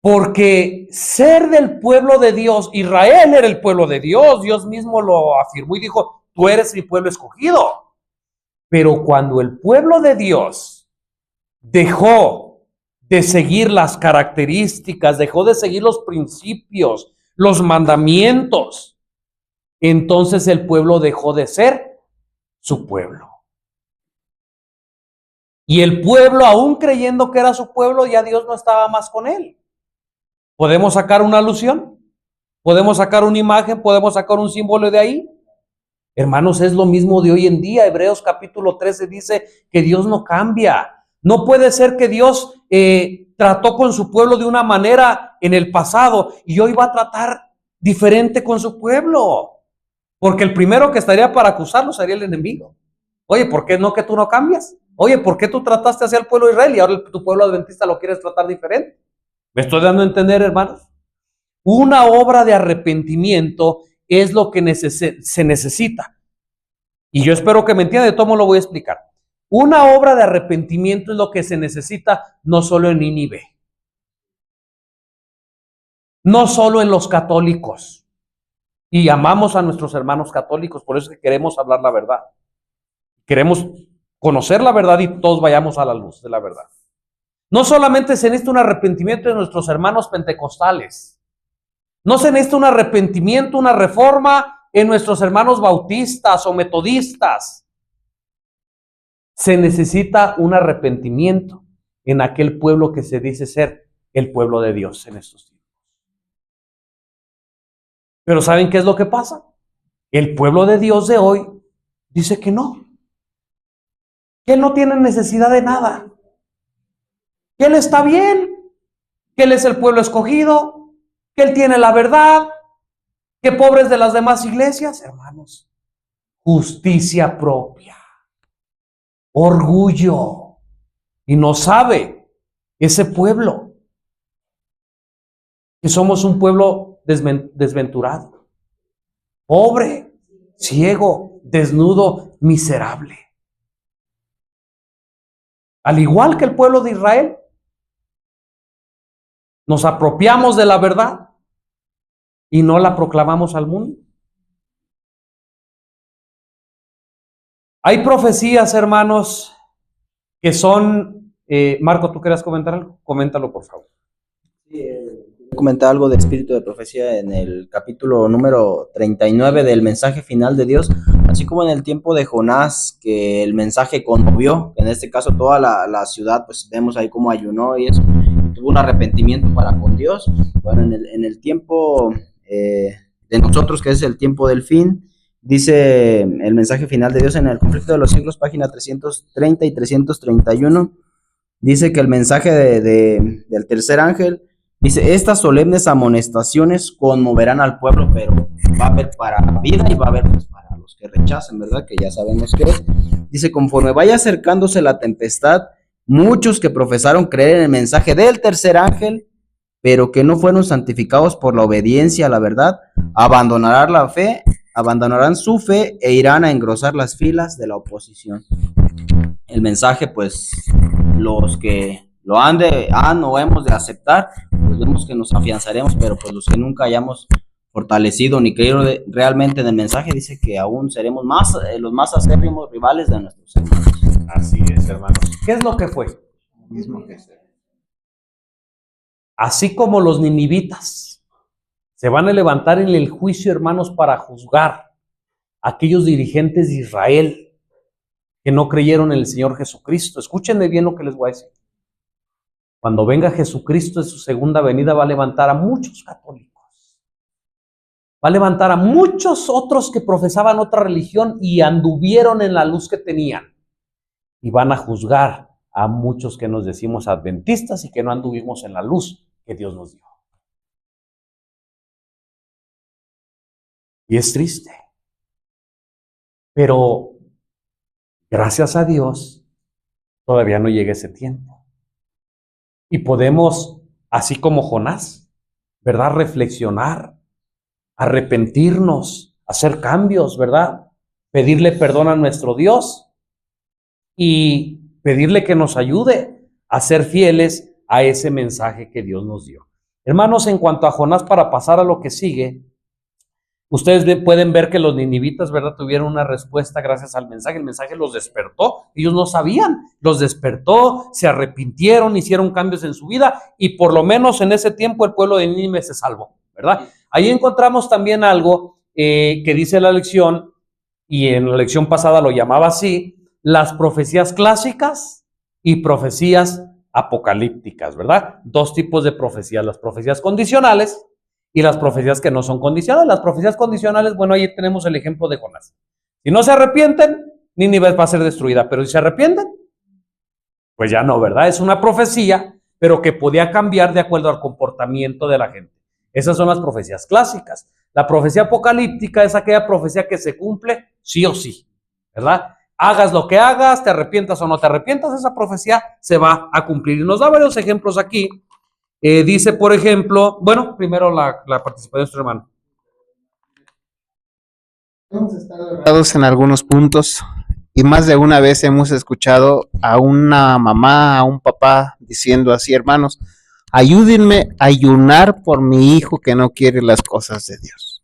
Porque ser del pueblo de Dios, Israel era el pueblo de Dios, Dios mismo lo afirmó y dijo, tú eres mi pueblo escogido. Pero cuando el pueblo de Dios dejó de seguir las características, dejó de seguir los principios, los mandamientos, entonces el pueblo dejó de ser su pueblo. Y el pueblo, aún creyendo que era su pueblo, ya Dios no estaba más con él. ¿Podemos sacar una alusión? ¿Podemos sacar una imagen? ¿Podemos sacar un símbolo de ahí? Hermanos, es lo mismo de hoy en día. Hebreos capítulo 13 dice que Dios no cambia. No puede ser que Dios trató con su pueblo de una manera en el pasado y hoy va a tratar diferente con su pueblo. Porque el primero que estaría para acusarlo sería el enemigo. Oye, ¿por qué no que tú no cambias? Oye, ¿por qué tú trataste hacia el pueblo de Israel y ahora tu pueblo adventista lo quieres tratar diferente? ¿Me estoy dando a entender, hermanos? Una obra de arrepentimiento es lo que se necesita. Y yo espero que me entiendan, de todo modo lo voy a explicar. Una obra de arrepentimiento es lo que se necesita no solo en Nínive, no solo en los católicos. Y amamos a nuestros hermanos católicos, por eso es que queremos hablar la verdad. Queremos conocer la verdad y todos vayamos a la luz de la verdad. No solamente se necesita un arrepentimiento de nuestros hermanos pentecostales. No se necesita un arrepentimiento, una reforma en nuestros hermanos bautistas o metodistas. Se necesita un arrepentimiento en aquel pueblo que se dice ser el pueblo de Dios en estos tiempos. Pero ¿saben qué es lo que pasa? El pueblo de Dios de hoy dice que no. Que él no tiene necesidad de nada. Que él está bien. Que él es el pueblo escogido. Que él tiene la verdad. Que pobres de las demás iglesias, hermanos. Justicia propia. Orgullo. Y no sabe ese pueblo que somos un pueblo desventurado, pobre, ciego, desnudo, miserable. Al igual que el pueblo de Israel, nos apropiamos de la verdad y no la proclamamos al mundo. Hay profecías, hermanos, que son... Marco, ¿tú querías comentar algo? Coméntalo, por favor. Sí, comentar algo del espíritu de profecía en el capítulo número 39 del mensaje final de Dios, así como en el tiempo de Jonás, que el mensaje conmovió, en este caso toda la ciudad, pues vemos ahí cómo ayunó y eso, tuvo un arrepentimiento para con Dios. Bueno, en el tiempo de nosotros, que es el tiempo del fin, dice el mensaje final de Dios en el conflicto de los siglos, página 330 y 331, dice que el mensaje del tercer ángel dice: estas solemnes amonestaciones conmoverán al pueblo, pero va a haber para vida y va a haber pues para los que rechacen, ¿verdad? Que ya sabemos qué es. Dice: conforme vaya acercándose la tempestad, muchos que profesaron creer en el mensaje del tercer ángel, pero que no fueron santificados por la obediencia a la verdad, abandonarán su fe e irán a engrosar las filas de la oposición. El mensaje, pues, los que lo han o hemos de aceptar, pues vemos que nos afianzaremos, pero pues los que nunca hayamos fortalecido ni creído realmente en el mensaje, dice que aún seremos los más acérrimos rivales de nuestros hermanos. Así es, hermanos. ¿Qué es lo que fue? Lo mismo que ser. Así como los ninivitas se van a levantar en el juicio, hermanos, para juzgar a aquellos dirigentes de Israel que no creyeron en el Señor Jesucristo. Escúchenme bien lo que les voy a decir. Cuando venga Jesucristo en su segunda venida, va a levantar a muchos católicos. Va a levantar a muchos otros que profesaban otra religión y anduvieron en la luz que tenían. Y van a juzgar a muchos que nos decimos adventistas y que no anduvimos en la luz que Dios nos dio. Y es triste. Pero gracias a Dios, todavía no llega ese tiempo. Y podemos, así como Jonás, ¿verdad? Reflexionar, arrepentirnos, hacer cambios, ¿verdad? Pedirle perdón a nuestro Dios y pedirle que nos ayude a ser fieles a ese mensaje que Dios nos dio. Hermanos, en cuanto a Jonás, para pasar a lo que sigue, ustedes pueden ver que los ninivitas, ¿verdad?, tuvieron una respuesta gracias al mensaje. El mensaje los despertó. Ellos no sabían. Los despertó, se arrepintieron, hicieron cambios en su vida y por lo menos en ese tiempo el pueblo de Nínive se salvó, ¿verdad? Ahí encontramos también algo que dice la lección, y en la lección pasada lo llamaba así, las profecías clásicas y profecías apocalípticas, ¿verdad? Dos tipos de profecías, las profecías condicionales y las profecías que no son condicionales. Las profecías condicionales, bueno, ahí tenemos el ejemplo de Jonás. Si no se arrepienten, Nínive va a ser destruida, pero si se arrepienten, pues ya no, ¿verdad? Es una profecía pero que podía cambiar de acuerdo al comportamiento de la gente. Esas son las profecías clásicas. La profecía apocalíptica es aquella profecía que se cumple sí o sí, ¿verdad? Hagas lo que hagas, te arrepientas o no te arrepientas, esa profecía se va a cumplir. Y nos da varios ejemplos aquí. Dice, por ejemplo, bueno, primero la participación de nuestro hermano. Hemos estado errados en algunos puntos y más de una vez hemos escuchado a una mamá, a un papá diciendo así: hermanos, ayúdenme a ayunar por mi hijo que no quiere las cosas de Dios.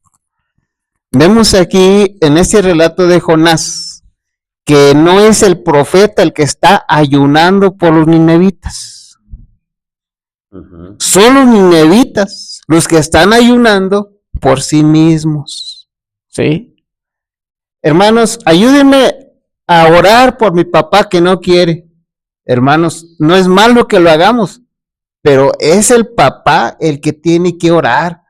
Vemos aquí en este relato de Jonás que no es el profeta el que está ayunando por los ninevitas. Son los ninevitas los que están ayunando por sí mismos. ¿Sí? Hermanos, ayúdenme a orar por mi papá que no quiere. Hermanos, no es malo que lo hagamos, pero es el papá el que tiene que orar.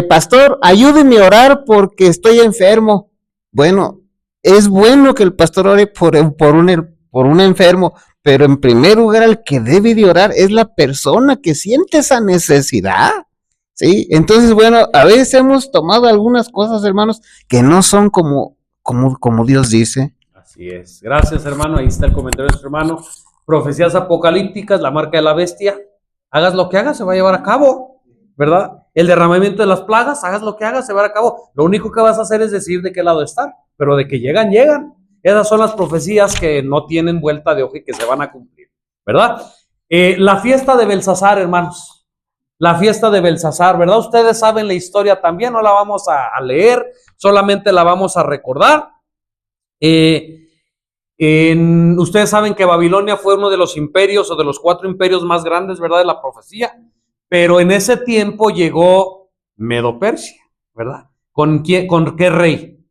Pastor, ayúdeme a orar porque estoy enfermo. Bueno, es bueno que el pastor ore por un enfermo, pero en primer lugar el que debe de orar es la persona que siente esa necesidad. ¿Sí? Entonces, bueno, a veces hemos tomado algunas cosas, hermanos, que no son como Dios dice. Así es. Gracias, hermano. Ahí está el comentario de nuestro hermano. Profecías apocalípticas, la marca de la bestia. Hagas lo que hagas, se va a llevar a cabo, ¿verdad? El derramamiento de las plagas, hagas lo que hagas, se va a llevar a cabo. Lo único que vas a hacer es decir de qué lado están, pero de que llegan, llegan. Esas son las profecías que no tienen vuelta de hoja y que se van a cumplir, ¿verdad? La fiesta de Belsasar, hermanos. La fiesta de Belsasar, ¿verdad? Ustedes saben la historia también, no la vamos a leer, solamente la vamos a recordar. Ustedes saben que Babilonia fue uno de los imperios o de los 4 imperios más grandes, ¿verdad? De la profecía. Pero en ese tiempo llegó Medo-Persia, ¿verdad? ¿Con qué rey?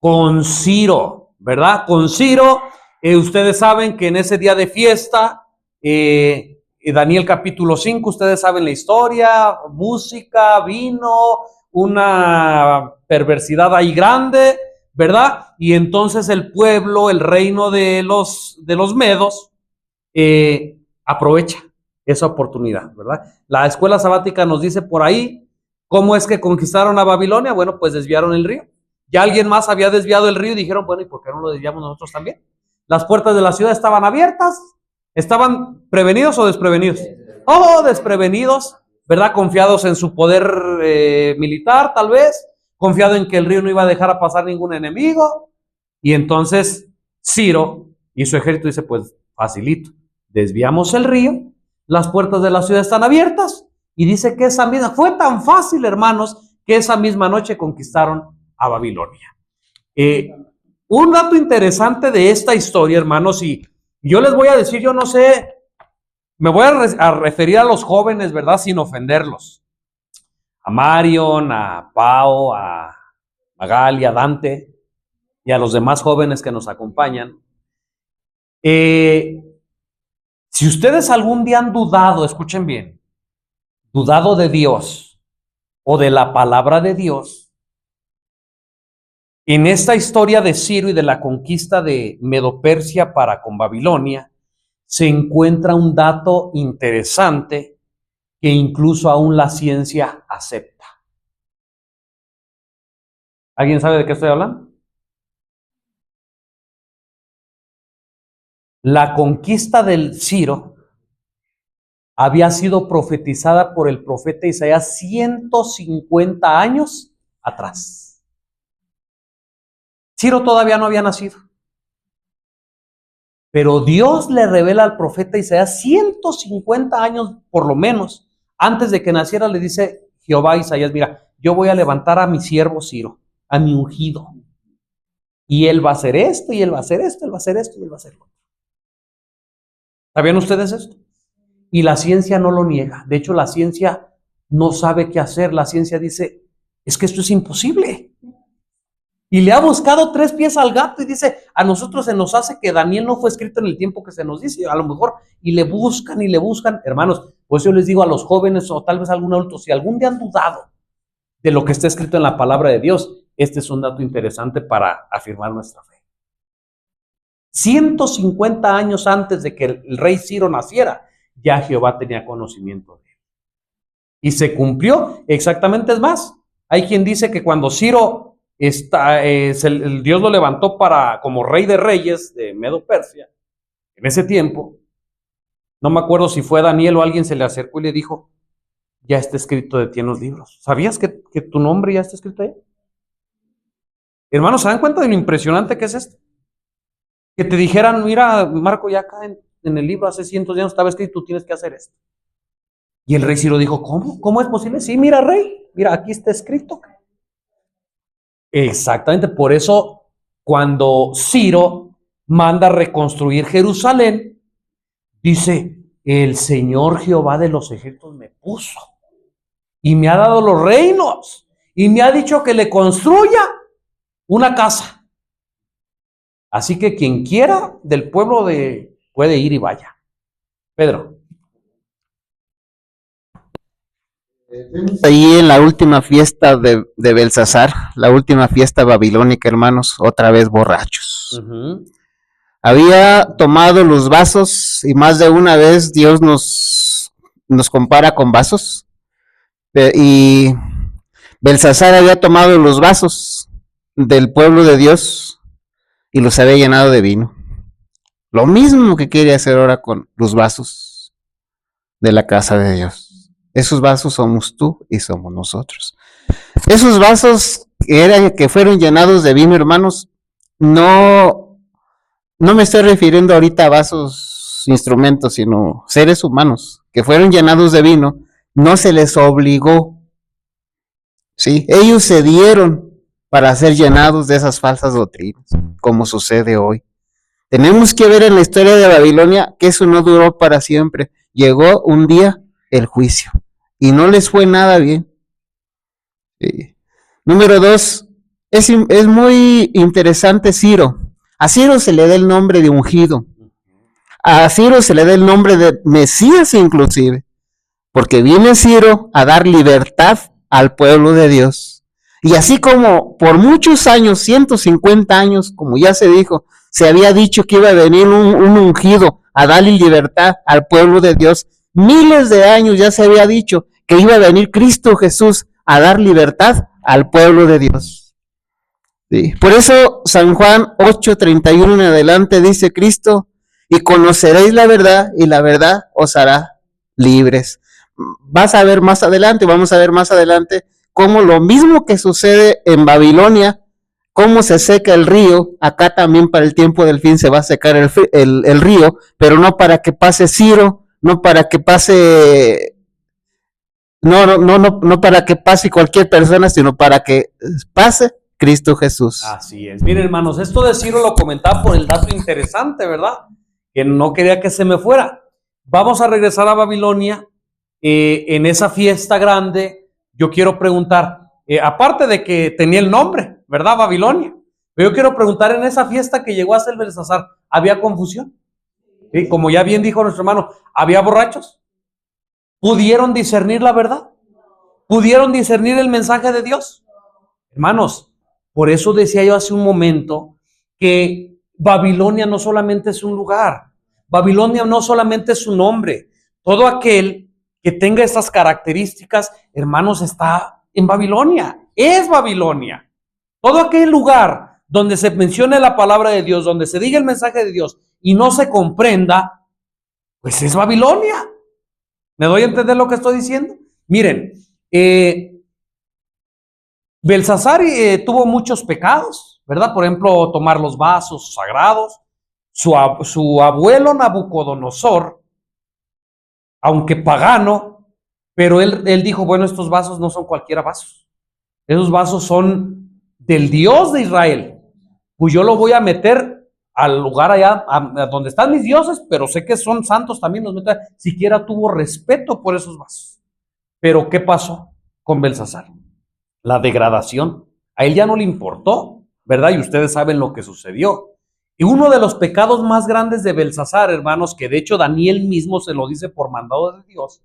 Con Ciro, ¿verdad? Con Ciro, ustedes saben que en ese día de fiesta, Daniel capítulo 5, ustedes saben la historia, música, vino, una perversidad ahí grande, ¿verdad? Y entonces el pueblo, el reino de los medos, aprovecha esa oportunidad, ¿verdad? La escuela sabática nos dice por ahí cómo es que conquistaron a Babilonia. Bueno, pues desviaron el río. Ya alguien más había desviado el río y dijeron, bueno, ¿y por qué no lo desviamos nosotros también? Las puertas de la ciudad estaban abiertas. ¿Estaban prevenidos o desprevenidos? Oh, desprevenidos, ¿verdad? Confiados en su poder militar, tal vez. Confiado en que el río no iba a dejar a pasar ningún enemigo. Y entonces Ciro y su ejército dice, pues facilito, desviamos el río, las puertas de la ciudad están abiertas. Y dice que esa misma, fue tan fácil, hermanos, que esa misma noche conquistaron a Babilonia. Un dato interesante de esta historia, hermanos, y yo les voy a decir, yo no sé, me voy a referir a los jóvenes, ¿verdad? Sin ofenderlos. A Marion, a Pau, a Magali, a Dante y a los demás jóvenes que nos acompañan. Si ustedes algún día han dudado, escuchen bien, dudado de Dios o de la palabra de Dios, en esta historia de Ciro y de la conquista de Medo-Persia para con Babilonia, se encuentra un dato interesante que incluso aún la ciencia acepta. ¿Alguien sabe de qué estoy hablando? La conquista del Ciro había sido profetizada por el profeta Isaías 150 años atrás. Ciro todavía no había nacido. Pero Dios le revela al profeta Isaías 150 años por lo menos antes de que naciera. Le dice Jehová a Isaías, mira, yo voy a levantar a mi siervo Ciro, a mi ungido, y él va a hacer esto, y él va a hacer esto, él va a hacer esto, y él va a hacer lo otro. ¿Sabían ustedes esto? Y la ciencia no lo niega. De hecho, la ciencia no sabe qué hacer. La ciencia dice, es que esto es imposible. Y le ha buscado 3 pies al gato y dice, a nosotros se nos hace que Daniel no fue escrito en el tiempo que se nos dice, a lo mejor, y le buscan, hermanos, pues yo les digo a los jóvenes o tal vez a algún adulto, si algún día han dudado de lo que está escrito en la palabra de Dios, este es un dato interesante para afirmar nuestra fe. 150 años antes de que el rey Ciro naciera, ya Jehová tenía conocimiento de él. Y se cumplió exactamente. Es más, hay quien dice que cuando Ciro Dios lo levantó como rey de reyes de Medo Persia, en ese tiempo, no me acuerdo si fue Daniel o alguien se le acercó y le dijo, ya está escrito de ti en los libros. ¿Sabías que tu nombre ya está escrito ahí? Hermanos, ¿se dan cuenta de lo impresionante que es esto? Que te dijeran, mira, Marco, ya acá en el libro hace cientos de años estaba escrito, tú tienes que hacer esto. Y el rey Ciro dijo, ¿cómo? ¿Cómo es posible? Sí, mira, rey, mira, aquí está escrito. Exactamente, por eso cuando Ciro manda reconstruir Jerusalén, dice, el Señor Jehová de los ejércitos me puso y me ha dado los reinos y me ha dicho que le construya una casa. Así que quien quiera del pueblo puede ir y vaya. Pedro. Ahí en la última fiesta de Belsasar, la última fiesta babilónica, hermanos, otra vez borrachos. Había tomado los vasos y más de una vez Dios nos compara con vasos. Y Belsasar había tomado los vasos del pueblo de Dios y los había llenado de vino. Lo mismo que quiere hacer ahora con los vasos de la casa de Dios. Esos vasos somos tú y somos nosotros. Esos vasos que fueron llenados de vino, hermanos, no me estoy refiriendo ahorita a vasos, instrumentos, sino seres humanos que fueron llenados de vino, no se les obligó. Sí, ellos se dieron para ser llenados de esas falsas doctrinas, como sucede hoy. Tenemos que ver en la historia de Babilonia que eso no duró para siempre. Llegó un día el juicio y no les fue nada bien. Sí. Número 2, es muy interesante Ciro. A Ciro se le da el nombre de ungido. A Ciro se le da el nombre de Mesías inclusive, porque viene Ciro a dar libertad al pueblo de Dios. Y así como por muchos años, 150 años, como ya se dijo, se había dicho que iba a venir un ungido a darle libertad al pueblo de Dios, miles de años ya se había dicho que iba a venir Cristo Jesús a dar libertad al pueblo de Dios. Sí. Por eso San Juan 8:31 en adelante dice Cristo, y conoceréis la verdad y la verdad os hará libres. Vamos a ver más adelante cómo lo mismo que sucede en Babilonia, cómo se seca el río, acá también para el tiempo del fin se va a secar el río, pero no para que pase Ciro, no para que pase, no para que pase cualquier persona, sino para que pase Cristo Jesús. Así es. Miren, hermanos, esto de Ciro lo comentaba por el dato interesante, ¿verdad? Que no quería que se me fuera. Vamos a regresar a Babilonia. En esa fiesta grande, yo quiero preguntar, aparte de que tenía el nombre, ¿verdad? Babilonia. Pero yo quiero preguntar, en esa fiesta que llegó a ser Belsasar, ¿había confusión? ¿Sí? Como ya bien dijo nuestro hermano, ¿había borrachos? ¿Pudieron discernir la verdad? ¿Pudieron discernir el mensaje de Dios? Hermanos, por eso decía yo hace un momento que Babilonia no solamente es un lugar, Babilonia no solamente es un nombre. Todo aquel que tenga estas características, hermanos, está en Babilonia, es Babilonia. Todo aquel lugar donde se mencione la palabra de Dios, donde se diga el mensaje de Dios y no se comprenda, pues es Babilonia. ¿Me doy a entender lo que estoy diciendo? Miren, Belsasar tuvo muchos pecados, ¿verdad? Por ejemplo, tomar los vasos sagrados. Su abuelo Nabucodonosor, aunque pagano, pero él dijo, bueno, estos vasos no son cualquiera vasos. Esos vasos son del Dios de Israel. Pues yo lo voy a meter al lugar allá, a donde están mis dioses, pero sé que son santos también. Siquiera tuvo respeto por esos vasos. Pero ¿qué pasó con Belsasar? La degradación. A él ya no le importó, ¿verdad? Y ustedes saben lo que sucedió. Y uno de los pecados más grandes de Belsasar, hermanos, que de hecho Daniel mismo se lo dice por mandado de Dios,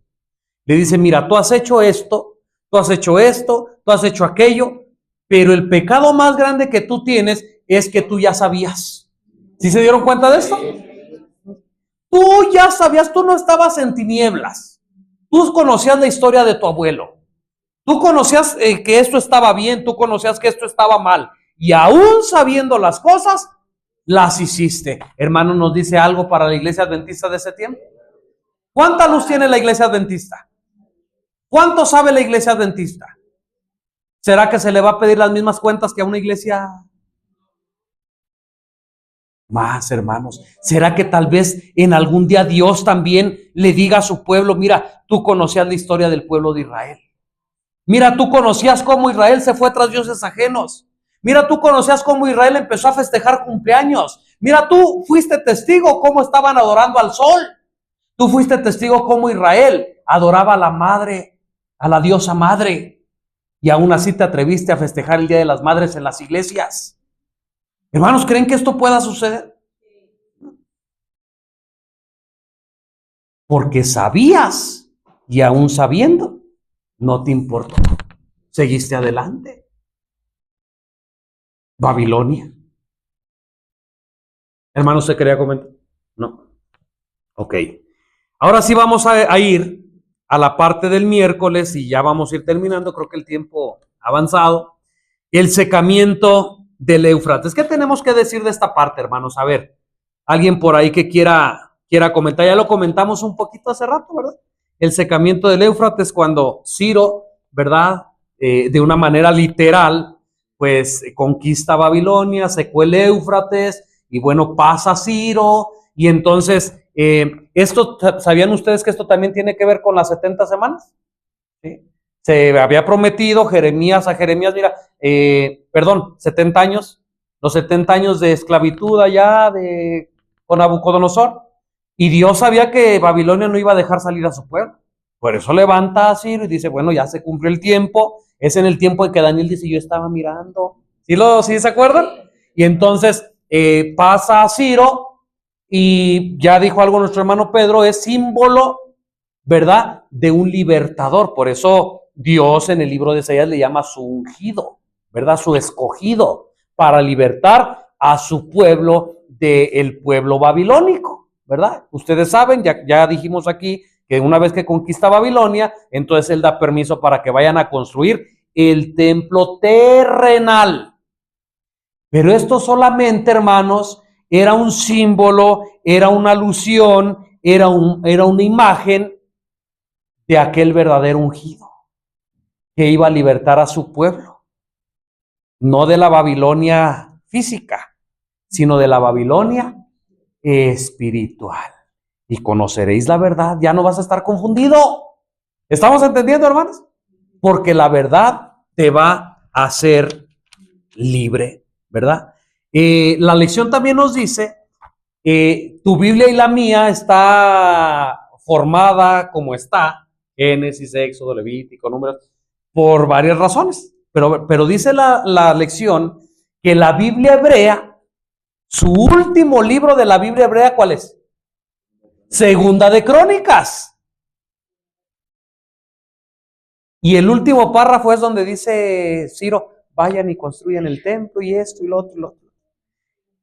le dice, mira, tú has hecho esto, tú has hecho esto, tú has hecho aquello, pero el pecado más grande que tú tienes es que tú ya sabías. ¿Sí se dieron cuenta de esto? Tú ya sabías, tú no estabas en tinieblas. Tú conocías la historia de tu abuelo. Tú conocías que esto estaba bien, tú conocías que esto estaba mal. Y aún sabiendo las cosas, las hiciste. Hermano, ¿nos dice algo para la iglesia adventista de ese tiempo? ¿Cuánta luz tiene la iglesia adventista? ¿Cuánto sabe la iglesia adventista? ¿Será que se le va a pedir las mismas cuentas que a una iglesia más, hermanos? ¿Será que tal vez en algún día Dios también le diga a su pueblo, mira, tú conocías la historia del pueblo de Israel? Mira, tú conocías cómo Israel se fue tras dioses ajenos. Mira, tú conocías cómo Israel empezó a festejar cumpleaños. Mira, tú fuiste testigo cómo estaban adorando al sol. Tú fuiste testigo cómo Israel adoraba a la madre, a la diosa madre. Y aún así te atreviste a festejar el Día de las Madres en las iglesias. Hermanos, ¿creen que esto pueda suceder? Porque sabías y aún sabiendo, no te importó. Seguiste adelante. Babilonia. Hermano, ¿usted quería comentar? No. Ok. Ahora sí vamos a ir a la parte del miércoles y ya vamos a ir terminando. Creo que el tiempo ha avanzado. El secamiento del Éufrates. ¿Qué tenemos que decir de esta parte, hermanos? A ver, alguien por ahí que quiera comentar. Ya lo comentamos un poquito hace rato, ¿verdad? El secamiento del Éufrates, cuando Ciro, ¿verdad? De una manera literal, pues conquista Babilonia, secó el Éufrates, y bueno, pasa Ciro, y entonces, esto, ¿sabían ustedes que esto también tiene que ver con las 70 semanas? ¿Sí? Se había prometido a Jeremías, mira, 70 años, los 70 años de esclavitud allá con Nabucodonosor, y Dios sabía que Babilonia no iba a dejar salir a su pueblo. Por eso levanta a Ciro y dice, bueno, ya se cumplió el tiempo. Es en el tiempo en que Daniel dice, yo estaba mirando. ¿Sí se acuerdan? Y entonces pasa a Ciro y ya dijo algo nuestro hermano Pedro, es símbolo, ¿verdad?, de un libertador. Por eso Dios en el libro de Isaías le llama su ungido, ¿verdad?, su escogido, para libertar a su pueblo del pueblo babilónico, ¿verdad? Ustedes saben, ya dijimos aquí, que una vez que conquista Babilonia, entonces él da permiso para que vayan a construir el templo terrenal. Pero esto solamente, hermanos, era un símbolo, era una alusión, era una imagen de aquel verdadero ungido que iba a libertar a su pueblo. No de la Babilonia física, sino de la Babilonia espiritual. Y conoceréis la verdad, ya no vas a estar confundido. ¿Estamos entendiendo, hermanos? Porque la verdad te va a hacer libre, ¿verdad? La lección también nos dice, tu Biblia y la mía está formada como está, Génesis, Éxodo, Levítico, Números, por varias razones. Pero dice la lección que la Biblia hebrea, su último libro de la Biblia hebrea, ¿cuál es? Segunda de Crónicas. Y el último párrafo es donde dice Ciro, vayan y construyan el templo y esto y lo otro y lo otro.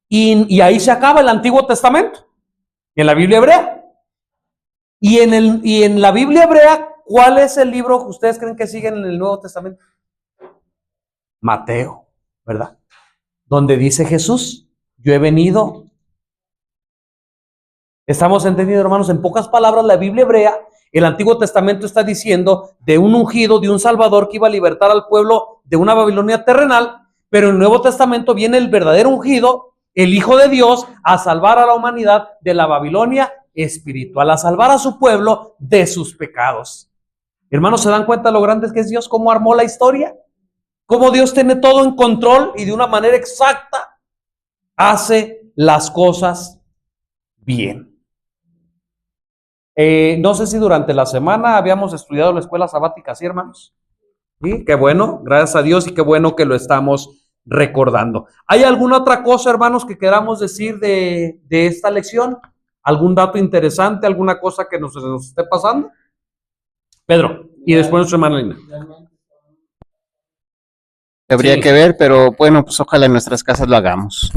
Y ahí se acaba el Antiguo Testamento, en la Biblia hebrea. Y en la Biblia hebrea, ¿cuál es el libro que ustedes creen que siguen en el Nuevo Testamento? Mateo, ¿verdad? Donde dice Jesús, yo he venido. ¿Estamos entendiendo, hermanos? En pocas palabras, la Biblia hebrea, el Antiguo Testamento está diciendo de un ungido, de un Salvador que iba a libertar al pueblo de una Babilonia terrenal, pero en el Nuevo Testamento viene el verdadero ungido, el Hijo de Dios, a salvar a la humanidad de la Babilonia espiritual, a salvar a su pueblo de sus pecados. Hermanos, ¿se dan cuenta lo grande que es Dios? ¿Cómo armó la historia? ¿Cómo Dios tiene todo en control y de una manera exacta hace las cosas bien? No sé si durante la semana habíamos estudiado la escuela sabática, ¿sí, hermanos? Sí, qué bueno, gracias a Dios, y qué bueno que lo estamos recordando. ¿Hay alguna otra cosa, hermanos, que queramos decir de esta lección? ¿Algún dato interesante, alguna cosa que nos esté pasando? Pedro, y después nuestra hermana Lina. Habría que ver, pero bueno, pues ojalá en nuestras casas lo hagamos.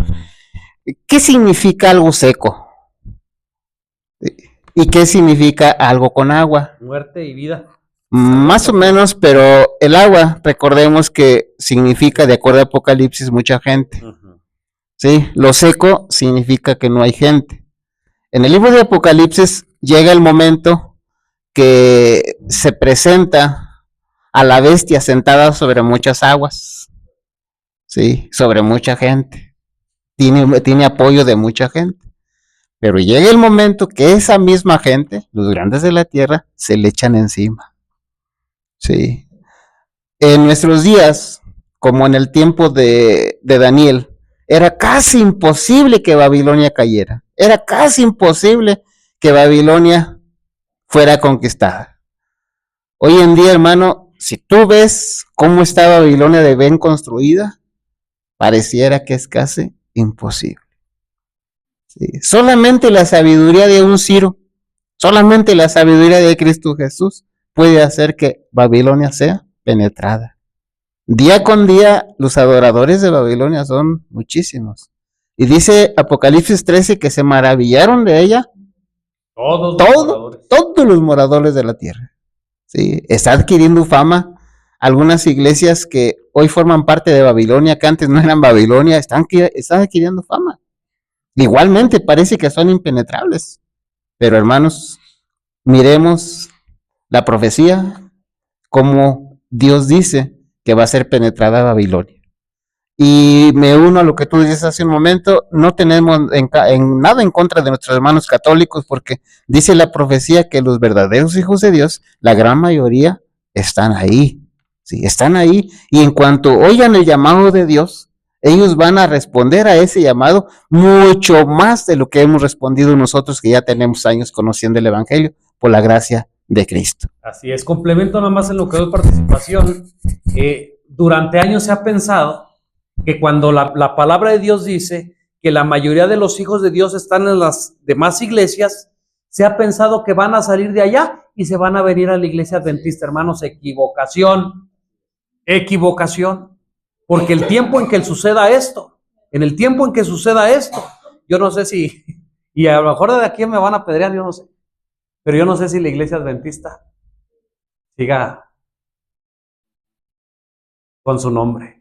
¿Qué significa algo seco? ¿Y qué significa algo con agua? Muerte y vida. Más o menos, pero el agua, recordemos que significa, de acuerdo a Apocalipsis, mucha gente. Ujú. ¿Sí? Lo seco significa que no hay gente. En el libro de Apocalipsis llega el momento que se presenta a la bestia sentada sobre muchas aguas, ¿sí? Sobre mucha gente. Tiene apoyo de mucha gente. Pero llega el momento que esa misma gente, los grandes de la tierra, se le echan encima. Sí. En nuestros días, como en el tiempo de Daniel, era casi imposible que Babilonia cayera. Era casi imposible que Babilonia fuera conquistada. Hoy en día, hermano, si tú ves cómo está Babilonia de bien construida, pareciera que es casi imposible. Sí. Solamente la sabiduría de un Ciro, solamente la sabiduría de Cristo Jesús puede hacer que Babilonia sea penetrada. Día con día, los adoradores de Babilonia son muchísimos. Y dice Apocalipsis 13 que se maravillaron de ella todos los moradores de la tierra. Sí, está adquiriendo fama. Algunas iglesias que hoy forman parte de Babilonia, que antes no eran Babilonia, están adquiriendo fama. Igualmente parece que son impenetrables. Pero hermanos, miremos la profecía, como Dios dice que va a ser penetrada Babilonia. Y me uno a lo que tú dices hace un momento, no tenemos nada en contra de nuestros hermanos católicos, porque dice la profecía que los verdaderos hijos de Dios, la gran mayoría, están ahí. Sí, están ahí. Y en cuanto oigan el llamado de Dios, ellos van a responder a ese llamado mucho más de lo que hemos respondido nosotros, que ya tenemos años conociendo el Evangelio, por la gracia de Cristo. Así es, complemento nada más en lo que doy participación. Durante años se ha pensado que cuando la palabra de Dios dice que la mayoría de los hijos de Dios están en las demás iglesias, se ha pensado que van a salir de allá y se van a venir a la iglesia adventista. Hermanos, equivocación, porque el tiempo en que suceda esto, yo no sé si, y a lo mejor de aquí me van a apedrear, yo no sé, pero yo no sé si la iglesia adventista siga con su nombre.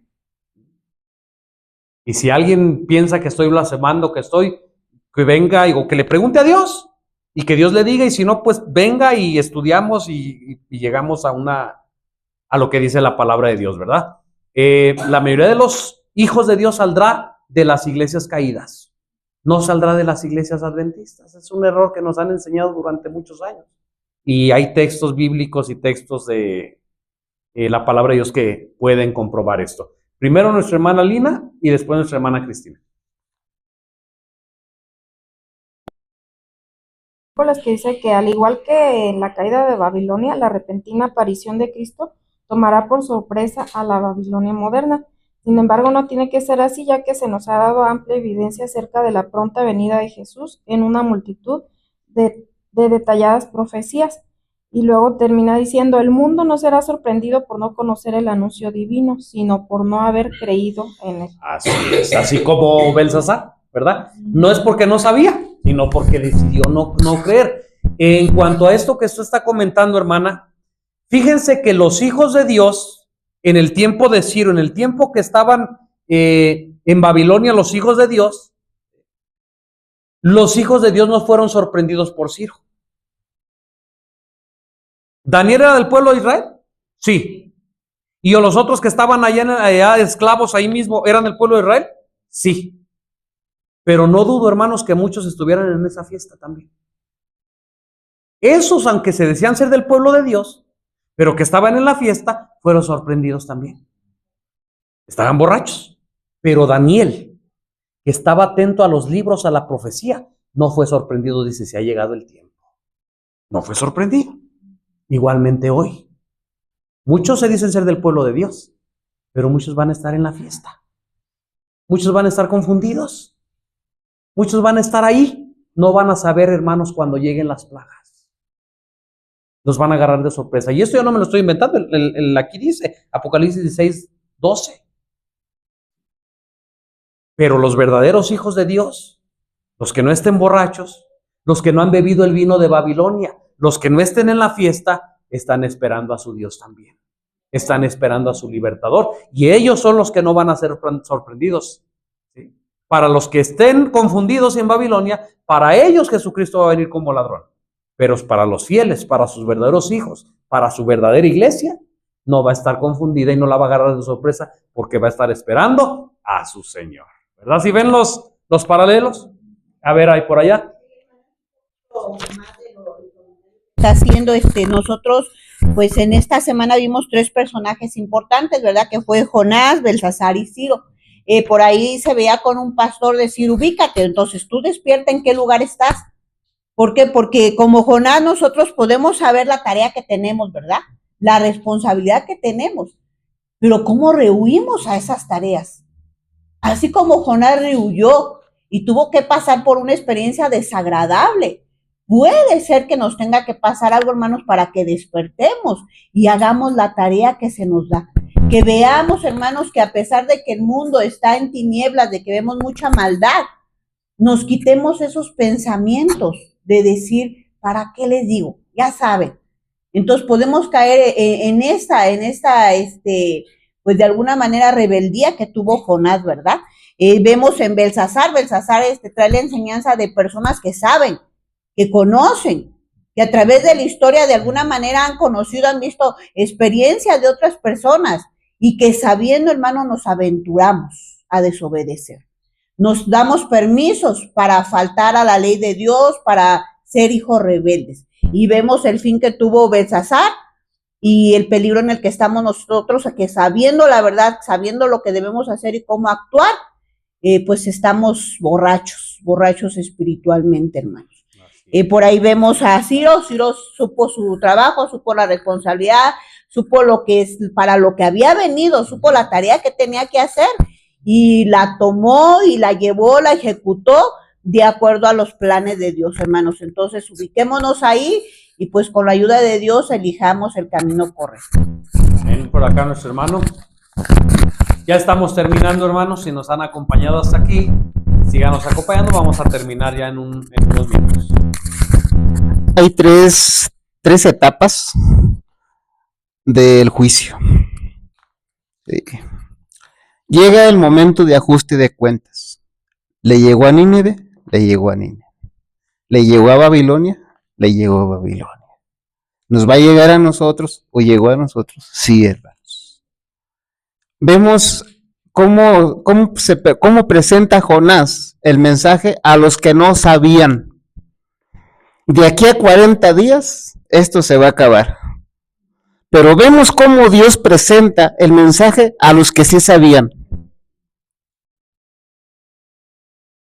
Y si alguien piensa que estoy blasfemando, que venga o que le pregunte a Dios y que Dios le diga, y si no, pues venga y estudiamos y llegamos a lo que dice la palabra de Dios, ¿verdad? La mayoría de los hijos de Dios saldrá de las iglesias caídas, no saldrá de las iglesias adventistas. Es un error que nos han enseñado durante muchos años. Y hay textos bíblicos y textos de la palabra de Dios que pueden comprobar esto. Primero nuestra hermana Lina y después nuestra hermana Cristina. Por las que dice que al igual que en la caída de Babilonia, la repentina aparición de Cristo tomará por sorpresa a la Babilonia moderna. Sin embargo, no tiene que ser así, ya que se nos ha dado amplia evidencia acerca de la pronta venida de Jesús en una multitud de detalladas profecías. Y luego termina diciendo, el mundo no será sorprendido por no conocer el anuncio divino, sino por no haber creído en él. Así es, así como Belsasar, ¿verdad? No es porque no sabía, sino porque decidió no creer. En cuanto a esto que usted está comentando, hermana, fíjense que los hijos de Dios, en el tiempo de Ciro, en el tiempo que estaban en Babilonia, los hijos de Dios no fueron sorprendidos por Ciro. ¿Daniel era del pueblo de Israel? Sí. ¿Y los otros que estaban allá esclavos ahí mismo eran del pueblo de Israel? Sí. Pero no dudo, hermanos, que muchos estuvieran en esa fiesta también. Esos, aunque se decían ser del pueblo de Dios, pero que estaban en la fiesta, fueron sorprendidos también. Estaban borrachos. Pero Daniel, que estaba atento a los libros, a la profecía, no fue sorprendido, dice, si ha llegado el tiempo. No fue sorprendido. Igualmente hoy. Muchos se dicen ser del pueblo de Dios, pero muchos van a estar en la fiesta. Muchos van a estar confundidos. Muchos van a estar ahí. No van a saber, hermanos, cuando lleguen las plagas. Los van a agarrar de sorpresa. Y esto yo no me lo estoy inventando. Aquí dice, Apocalipsis 16, 12. Pero los verdaderos hijos de Dios, los que no estén borrachos, los que no han bebido el vino de Babilonia, los que no estén en la fiesta, están esperando a su Dios también. Están esperando a su libertador. Y ellos son los que no van a ser sorprendidos. ¿Sí? Para los que estén confundidos en Babilonia, para ellos Jesucristo va a venir como ladrón. Pero para los fieles, para sus verdaderos hijos, para su verdadera iglesia, no va a estar confundida y no la va a agarrar de sorpresa porque va a estar esperando a su Señor. ¿Verdad? ¿Si ven los paralelos? A ver, ahí por allá. Está haciendo nosotros, pues en esta semana vimos 3 personajes importantes, ¿verdad? Que fue Jonás, Belsasar y Ciro. Por ahí se veía con un pastor decir, ubícate, entonces tú despierta en qué lugar estás. ¿Por qué? Porque como Jonás nosotros podemos saber la tarea que tenemos, ¿verdad? La responsabilidad que tenemos, pero ¿cómo rehuimos a esas tareas? Así como Jonás rehuyó y tuvo que pasar por una experiencia desagradable, puede ser que nos tenga que pasar algo, hermanos, para que despertemos y hagamos la tarea que se nos da. Que veamos, hermanos, que a pesar de que el mundo está en tinieblas, de que vemos mucha maldad, nos quitemos esos pensamientos de decir, ¿para qué les digo? Ya saben. Entonces podemos caer en esta, pues de alguna manera rebeldía que tuvo Jonás, ¿verdad? Vemos en Belsasar trae la enseñanza de personas que saben, que conocen, que a través de la historia de alguna manera han conocido, han visto experiencias de otras personas y que sabiendo, hermano, nos aventuramos a desobedecer. Nos damos permisos para faltar a la ley de Dios, para ser hijos rebeldes. Y vemos el fin que tuvo Belsasar y el peligro en el que estamos nosotros, que sabiendo la verdad, sabiendo lo que debemos hacer y cómo actuar, pues estamos borrachos espiritualmente, hermanos. Por ahí vemos a Ciro supo su trabajo, supo la responsabilidad, supo lo que es, para lo que había venido, supo la tarea que tenía que hacer y la tomó y la llevó, la ejecutó de acuerdo a los planes de Dios, hermanos. Entonces ubiquémonos ahí y pues con la ayuda de Dios elijamos el camino correcto. Ven por acá nuestro hermano. Ya estamos terminando, hermanos, si nos han acompañado hasta aquí, síganos acompañando, vamos a terminar ya en unos minutos. Hay tres etapas del juicio. Sí. Llega el momento de ajuste de cuentas. Le llegó a Nínive, le llegó a Nínive. Le llegó a Babilonia, le llegó a Babilonia. ¿Nos va a llegar a nosotros o llegó a nosotros? Sí, hermanos. Vemos cómo presenta Jonás el mensaje a los que no sabían. De aquí a 40 días, esto se va a acabar. Pero vemos cómo Dios presenta el mensaje a los que sí sabían.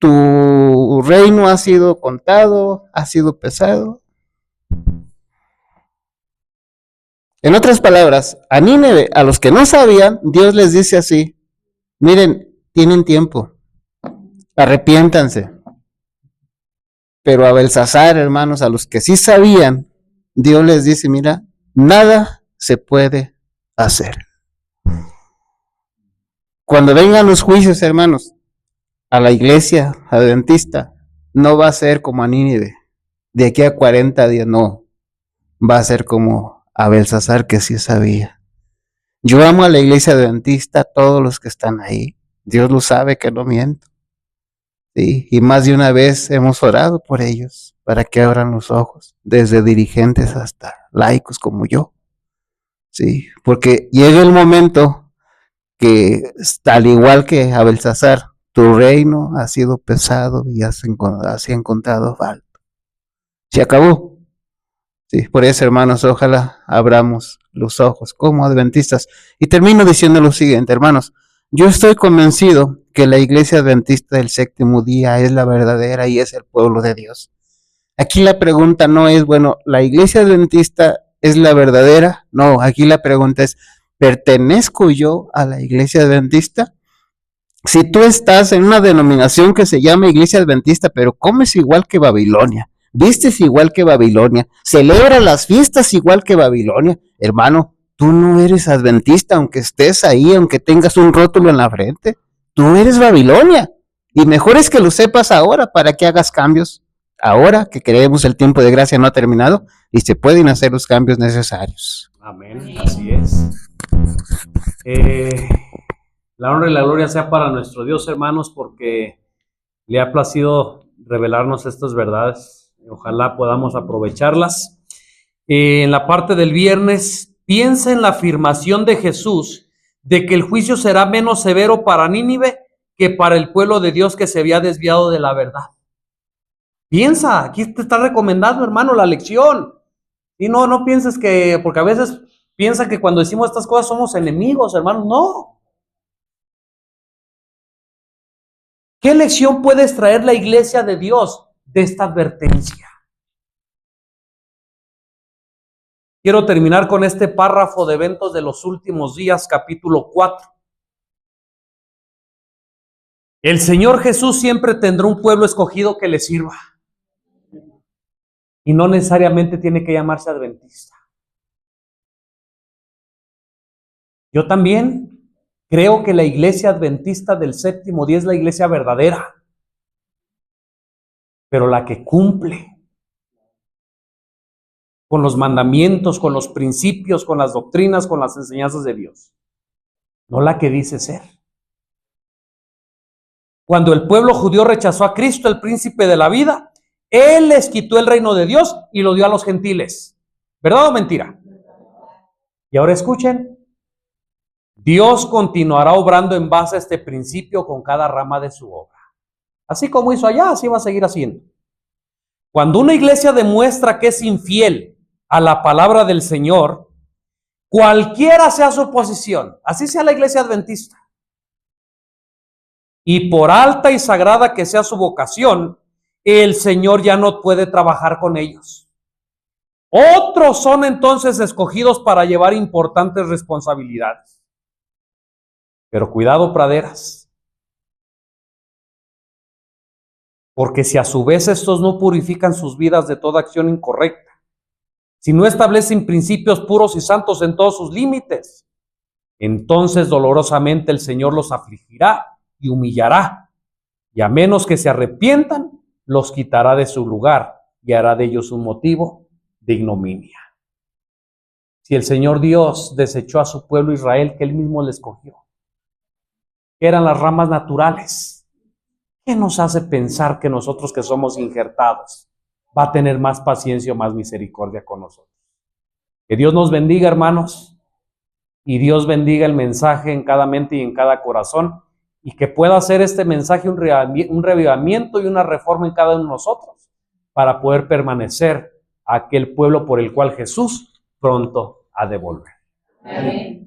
Tu reino ha sido contado, ha sido pesado. En otras palabras, a Nínive, a los que no sabían, Dios les dice así: miren, tienen tiempo, arrepiéntanse. Pero a Belsasar, hermanos, a los que sí sabían, Dios les dice: mira, nada se puede hacer. Cuando vengan los juicios, hermanos, a la iglesia adventista, no va a ser como a Nínive, de aquí a 40 días, no, va a ser como a Belsasar, que sí sabía. Yo amo a la iglesia adventista, a todos los que están ahí, Dios lo sabe que no miento. Sí, y más de una vez hemos orado por ellos, para que abran los ojos, desde dirigentes hasta laicos como yo. Sí, porque llega el momento que, al igual que a Belsasar, tu reino ha sido pesado y has encontrado falta. Se acabó. Sí, por eso, hermanos, ojalá abramos los ojos como adventistas. Y termino diciendo lo siguiente, hermanos. Yo estoy convencido que la iglesia adventista del séptimo día es la verdadera y es el pueblo de Dios. Aquí la pregunta no es, bueno, ¿la iglesia adventista es la verdadera? No, aquí la pregunta es, ¿pertenezco yo a la iglesia adventista? Si tú estás en una denominación que se llama iglesia adventista, pero comes igual que Babilonia, vistes igual que Babilonia, celebras las fiestas igual que Babilonia, hermano, tú no eres adventista, aunque estés ahí, aunque tengas un rótulo en la frente, tú eres Babilonia. Y mejor es que lo sepas ahora para que hagas cambios ahora que creemos el tiempo de gracia no ha terminado y se pueden hacer los cambios necesarios. Amén, así es. La honra y la gloria sea para nuestro Dios, hermanos, porque le ha placido revelarnos estas verdades. Ojalá podamos aprovecharlas. En la parte del viernes, piensa en la afirmación de Jesús de que el juicio será menos severo para Nínive que para el pueblo de Dios que se había desviado de la verdad. Piensa, aquí te está recomendando, hermano, la lección. Y no pienses que, porque a veces piensa que cuando decimos estas cosas somos enemigos, hermanos. No. ¿Qué lección puede extraer la iglesia de Dios de esta advertencia? Quiero terminar con este párrafo de eventos de los últimos días, capítulo 4. El Señor Jesús siempre tendrá un pueblo escogido que le sirva. Y no necesariamente tiene que llamarse adventista. Yo también creo que la iglesia adventista del séptimo día es la iglesia verdadera, pero la que cumple con los mandamientos, con los principios, con las doctrinas, con las enseñanzas de Dios, no la que dice ser. Cuando el pueblo judío rechazó a Cristo, el príncipe de la vida, Él les quitó el reino de Dios y lo dio a los gentiles. ¿Verdad o mentira? Y ahora escuchen, Dios continuará obrando en base a este principio con cada rama de su obra. Así como hizo allá, así va a seguir haciendo. Cuando una iglesia demuestra que es infiel a la palabra del Señor, cualquiera sea su posición, así sea la iglesia adventista, y por alta y sagrada que sea su vocación, el Señor ya no puede trabajar con ellos. Otros son entonces escogidos para llevar importantes responsabilidades. Pero cuidado, praderas, porque si a su vez estos no purifican sus vidas de toda acción incorrecta, si no establecen principios puros y santos en todos sus límites, entonces dolorosamente el Señor los afligirá y humillará, y a menos que se arrepientan, los quitará de su lugar y hará de ellos un motivo de ignominia. Si el Señor Dios desechó a su pueblo Israel, que Él mismo le escogió, que eran las ramas naturales, ¿qué nos hace pensar que nosotros que somos injertados va a tener más paciencia o más misericordia con nosotros? Que Dios nos bendiga, hermanos, y Dios bendiga el mensaje en cada mente y en cada corazón, y que pueda hacer este mensaje un revivamiento y una reforma en cada uno de nosotros, para poder permanecer aquel pueblo por el cual Jesús pronto ha de volver. Amén.